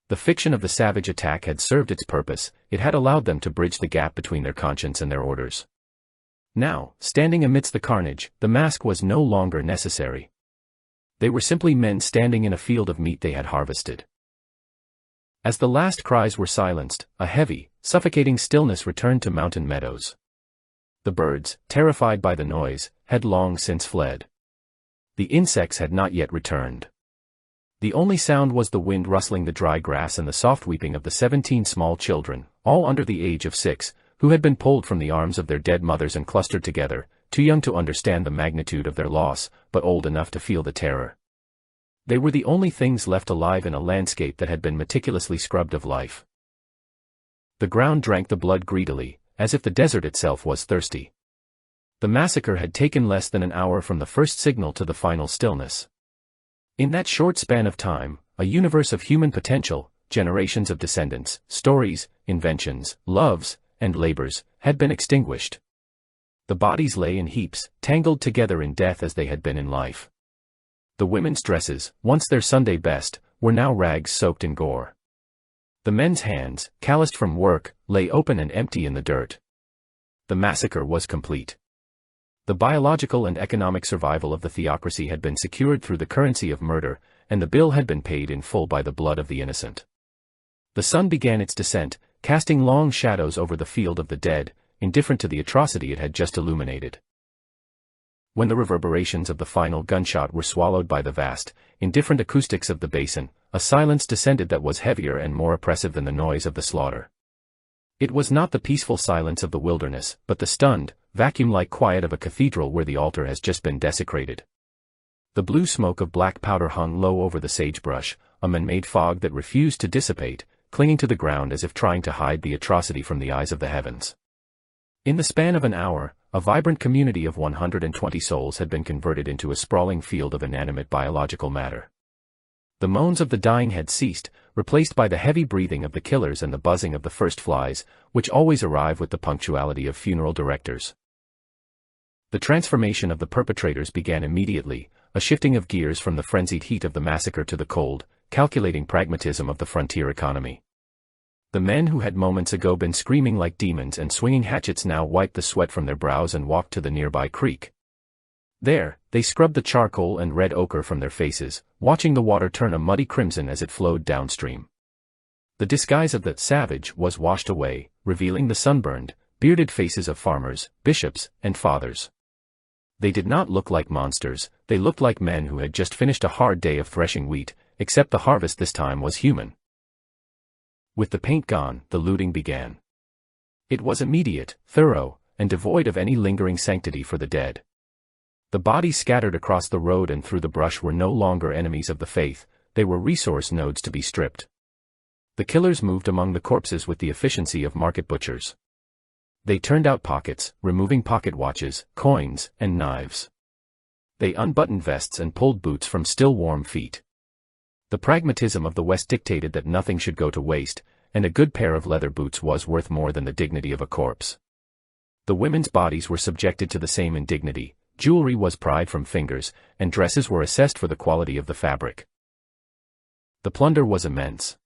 The fiction of the savage attack had served its purpose, it had allowed them to bridge the gap between their conscience and their orders. Now, standing amidst the carnage, the mask was no longer necessary. They were simply men standing in a field of meat they had harvested. As the last cries were silenced, a heavy, suffocating stillness returned to mountain meadows. The birds, terrified by the noise, had long since fled. The insects had not yet returned. The only sound was the wind rustling the dry grass and the soft weeping of the 17 small children, all under the age of 6, who had been pulled from the arms of their dead mothers and clustered together, too young to understand the magnitude of their loss, but old enough to feel the terror. They were the only things left alive in a landscape that had been meticulously scrubbed of life. The ground drank the blood greedily, as if the desert itself was thirsty. The massacre had taken less than an hour from the first signal to the final stillness. In that short span of time, a universe of human potential, generations of descendants, stories, inventions, loves, and labors, had been extinguished. The bodies lay in heaps, tangled together in death as they had been in life. The women's dresses, once their Sunday best, were now rags soaked in gore. The men's hands, calloused from work, lay open and empty in the dirt. The massacre was complete. The biological and economic survival of the theocracy had been secured through the currency of murder, and the bill had been paid in full by the blood of the innocent. The sun began its descent, casting long shadows over the field of the dead, indifferent to the atrocity it had just illuminated. When the reverberations of the final gunshot were swallowed by the vast, indifferent acoustics of the basin, a silence descended that was heavier and more oppressive than the noise of the slaughter. It was not the peaceful silence of the wilderness, but the stunned, vacuum-like quiet of a cathedral where the altar has just been desecrated. The blue smoke of black powder hung low over the sagebrush, a man-made fog that refused to dissipate, clinging to the ground as if trying to hide the atrocity from the eyes of the heavens. In the span of an hour, a vibrant community of 120 souls had been converted into a sprawling field of inanimate biological matter. The moans of the dying had ceased, replaced by the heavy breathing of the killers and the buzzing of the first flies, which always arrive with the punctuality of funeral directors. The transformation of the perpetrators began immediately, a shifting of gears from the frenzied heat of the massacre to the cold, calculating pragmatism of the frontier economy. The men who had moments ago been screaming like demons and swinging hatchets now wiped the sweat from their brows and walked to the nearby creek. There, they scrubbed the charcoal and red ochre from their faces, watching the water turn a muddy crimson as it flowed downstream. The disguise of the savage was washed away, revealing the sunburned, bearded faces of farmers, bishops, and fathers. They did not look like monsters, they looked like men who had just finished a hard day of threshing wheat, except the harvest this time was human. With the paint gone, the looting began. It was immediate, thorough, and devoid of any lingering sanctity for the dead. The bodies scattered across the road and through the brush were no longer enemies of the faith, they were resource nodes to be stripped. The killers moved among the corpses with the efficiency of market butchers. They turned out pockets, removing pocket watches, coins, and knives. They unbuttoned vests and pulled boots from still warm feet. The pragmatism of the West dictated that nothing should go to waste, and a good pair of leather boots was worth more than the dignity of a corpse. The women's bodies were subjected to the same indignity, jewelry was pried from fingers, and dresses were assessed for the quality of the fabric. The plunder was immense.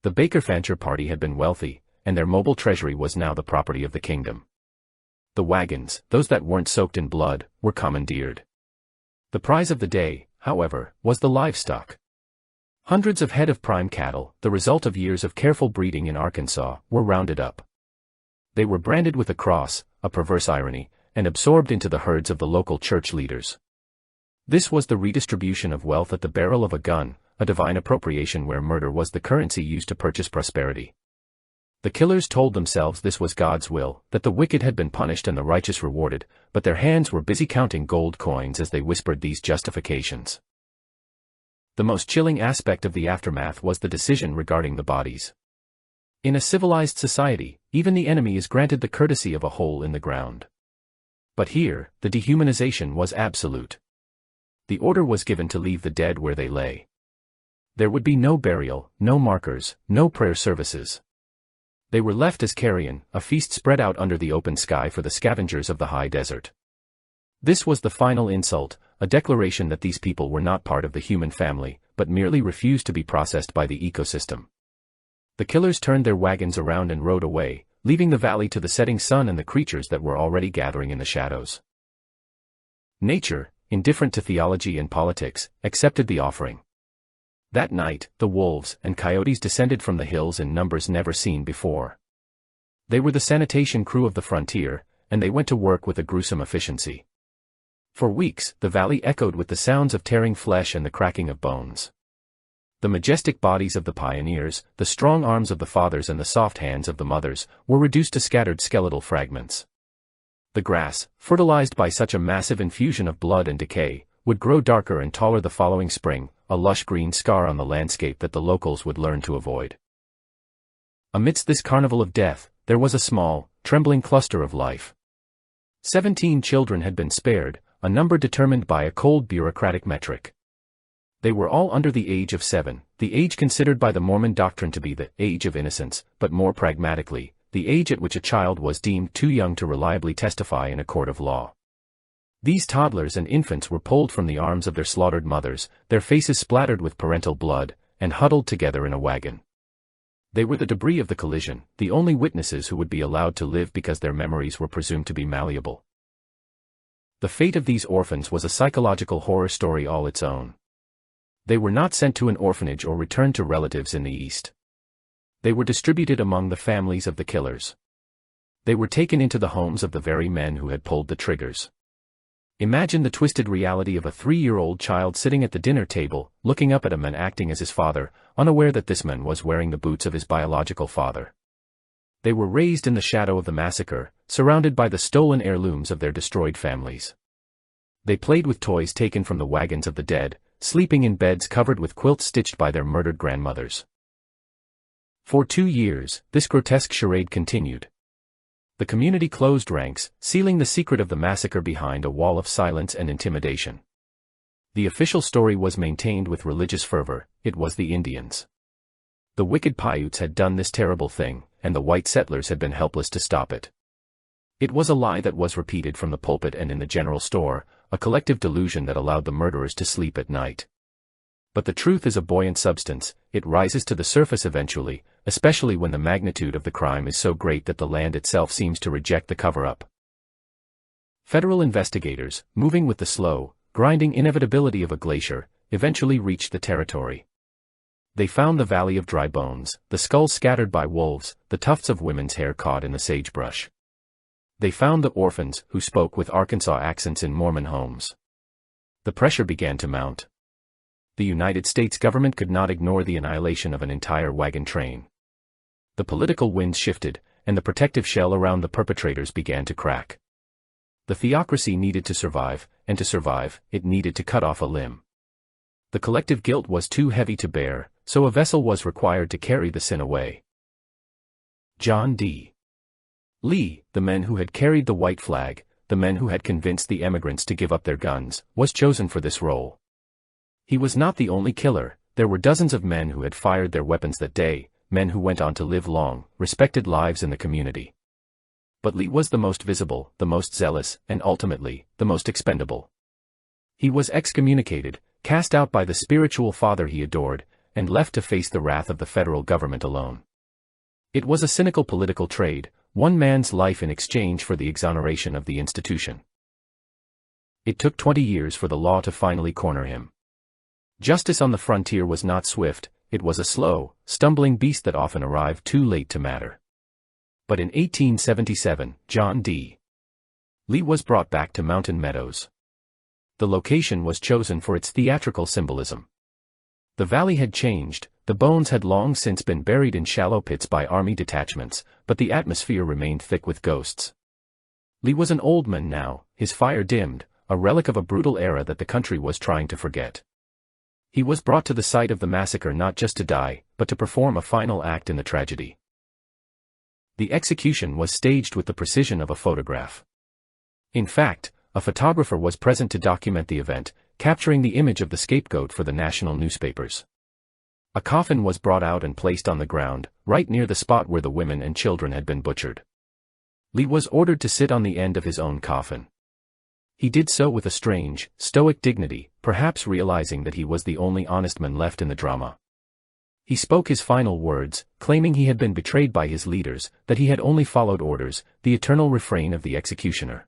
The Baker Fancher party had been wealthy, and their mobile treasury was now the property of the kingdom. The wagons, those that weren't soaked in blood, were commandeered. The prize of the day, however, was the livestock. Hundreds of head of prime cattle, the result of years of careful breeding in Arkansas, were rounded up. They were branded with a cross, a perverse irony, and absorbed into the herds of the local church leaders. This was the redistribution of wealth at the barrel of a gun, a divine appropriation where murder was the currency used to purchase prosperity. The killers told themselves this was God's will, that the wicked had been punished and the righteous rewarded, but their hands were busy counting gold coins as they whispered these justifications. The most chilling aspect of the aftermath was the decision regarding the bodies. In a civilized society, even the enemy is granted the courtesy of a hole in the ground. But here, the dehumanization was absolute. The order was given to leave the dead where they lay. There would be no burial, no markers, no prayer services. They were left as carrion, a feast spread out under the open sky for the scavengers of the high desert. This was the final insult, a declaration that these people were not part of the human family, but merely refused to be processed by the ecosystem. The killers turned their wagons around and rode away, leaving the valley to the setting sun and the creatures that were already gathering in the shadows. Nature, indifferent to theology and politics, accepted the offering. That night, the wolves and coyotes descended from the hills in numbers never seen before. They were the sanitation crew of the frontier, and they went to work with a gruesome efficiency. For weeks, the valley echoed with the sounds of tearing flesh and the cracking of bones. The majestic bodies of the pioneers, the strong arms of the fathers and the soft hands of the mothers, were reduced to scattered skeletal fragments. The grass, fertilized by such a massive infusion of blood and decay, would grow darker and taller the following spring, a lush green scar on the landscape that the locals would learn to avoid. Amidst this carnival of death, there was a small, trembling cluster of life. 17 children had been spared, a number determined by a cold bureaucratic metric. They were all under the age of 7, the age considered by the Mormon doctrine to be the age of innocence, but more pragmatically, the age at which a child was deemed too young to reliably testify in a court of law. These toddlers and infants were pulled from the arms of their slaughtered mothers, their faces splattered with parental blood, and huddled together in a wagon. They were the debris of the collision, the only witnesses who would be allowed to live because their memories were presumed to be malleable. The fate of these orphans was a psychological horror story all its own. They were not sent to an orphanage or returned to relatives in the East. They were distributed among the families of the killers. They were taken into the homes of the very men who had pulled the triggers. Imagine the twisted reality of a 3-year-old child sitting at the dinner table, looking up at a man acting as his father, unaware that this man was wearing the boots of his biological father. They were raised in the shadow of the massacre, surrounded by the stolen heirlooms of their destroyed families. They played with toys taken from the wagons of the dead, sleeping in beds covered with quilts stitched by their murdered grandmothers. For 2 years, this grotesque charade continued. The community closed ranks, sealing the secret of the massacre behind a wall of silence and intimidation. The official story was maintained with religious fervor: it was the Indians. The wicked Paiutes had done this terrible thing, and the white settlers had been helpless to stop it. It was a lie that was repeated from the pulpit and in the general store, a collective delusion that allowed the murderers to sleep at night. But the truth is a buoyant substance; it rises to the surface eventually, especially when the magnitude of the crime is so great that the land itself seems to reject the cover-up. Federal investigators, moving with the slow, grinding inevitability of a glacier, eventually reached the territory. They found the valley of dry bones, the skulls scattered by wolves, the tufts of women's hair caught in the sagebrush. They found the orphans, who spoke with Arkansas accents in Mormon homes. The pressure began to mount. The United States government could not ignore the annihilation of an entire wagon train. The political winds shifted, and the protective shell around the perpetrators began to crack. The theocracy needed to survive, and to survive, it needed to cut off a limb. The collective guilt was too heavy to bear, so a vessel was required to carry the sin away. John D. Lee, the men who had carried the white flag, the men who had convinced the emigrants to give up their guns, was chosen for this role. He was not the only killer; there were dozens of men who had fired their weapons that day, men who went on to live long, respected lives in the community. But Lee was the most visible, the most zealous, and ultimately, the most expendable. He was excommunicated, cast out by the spiritual father he adored, and left to face the wrath of the federal government alone. It was a cynical political trade, one man's life in exchange for the exoneration of the institution. It took 20 years for the law to finally corner him. Justice on the frontier was not swift; it was a slow, stumbling beast that often arrived too late to matter. But in 1877, John D. Lee was brought back to Mountain Meadows. The location was chosen for its theatrical symbolism. The valley had changed, the bones had long since been buried in shallow pits by army detachments, but the atmosphere remained thick with ghosts. Lee was an old man now, his fire dimmed, a relic of a brutal era that the country was trying to forget. He was brought to the site of the massacre not just to die, but to perform a final act in the tragedy. The execution was staged with the precision of a photograph. In fact, a photographer was present to document the event, capturing the image of the scapegoat for the national newspapers. A coffin was brought out and placed on the ground, right near the spot where the women and children had been butchered. Lee was ordered to sit on the end of his own coffin. He did so with a strange, stoic dignity, perhaps realizing that he was the only honest man left in the drama. He spoke his final words, claiming he had been betrayed by his leaders, that he had only followed orders, the eternal refrain of the executioner.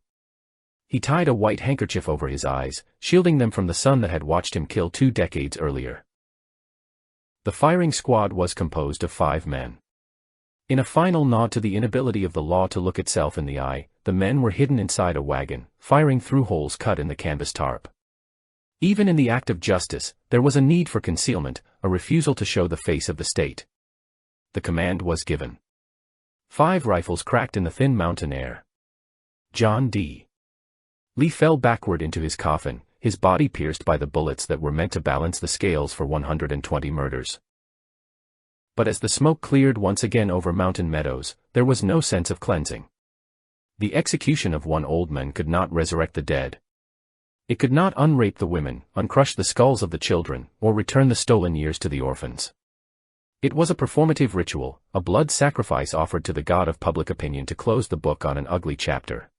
He tied a white handkerchief over his eyes, shielding them from the sun that had watched him kill 2 decades earlier. The firing squad was composed of 5 men. In a final nod to the inability of the law to look itself in the eye, the men were hidden inside a wagon, firing through holes cut in the canvas tarp. Even in the act of justice, there was a need for concealment, a refusal to show the face of the state. The command was given. 5 rifles cracked in the thin mountain air. John D. Lee fell backward into his coffin, his body pierced by the bullets that were meant to balance the scales for 120 murders. But as the smoke cleared once again over Mountain Meadows, there was no sense of cleansing. The execution of one old man could not resurrect the dead. It could not unrape the women, uncrush the skulls of the children, or return the stolen years to the orphans. It was a performative ritual, a blood sacrifice offered to the god of public opinion to close the book on an ugly chapter.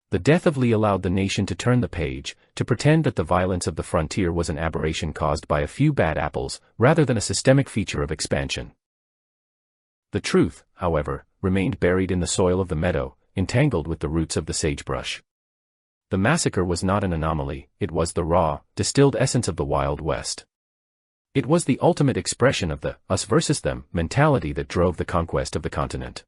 The death of Lee allowed the nation to turn the page, to pretend that the violence of the frontier was an aberration caused by a few bad apples, rather than a systemic feature of expansion. The truth, however, remained buried in the soil of the meadow, entangled with the roots of the sagebrush. The massacre was not an anomaly; it was the raw, distilled essence of the Wild West. It was the ultimate expression of the us versus them mentality that drove the conquest of the continent.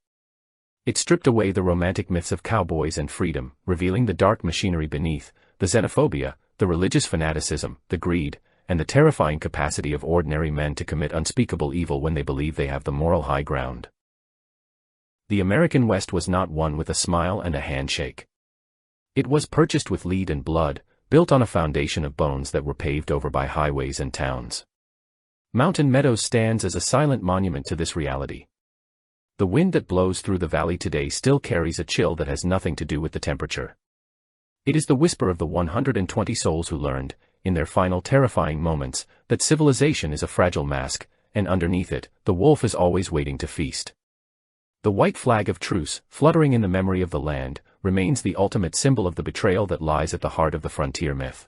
It stripped away the romantic myths of cowboys and freedom, revealing the dark machinery beneath, the xenophobia, the religious fanaticism, the greed, and the terrifying capacity of ordinary men to commit unspeakable evil when they believe they have the moral high ground. The American West was not won with a smile and a handshake. It was purchased with lead and blood, built on a foundation of bones that were paved over by highways and towns. Mountain Meadows stands as a silent monument to this reality. The wind that blows through the valley today still carries a chill that has nothing to do with the temperature. It is the whisper of the 120 souls who learned, in their final terrifying moments, that civilization is a fragile mask, and underneath it, the wolf is always waiting to feast. The white flag of truce, fluttering in the memory of the land, remains the ultimate symbol of the betrayal that lies at the heart of the frontier myth.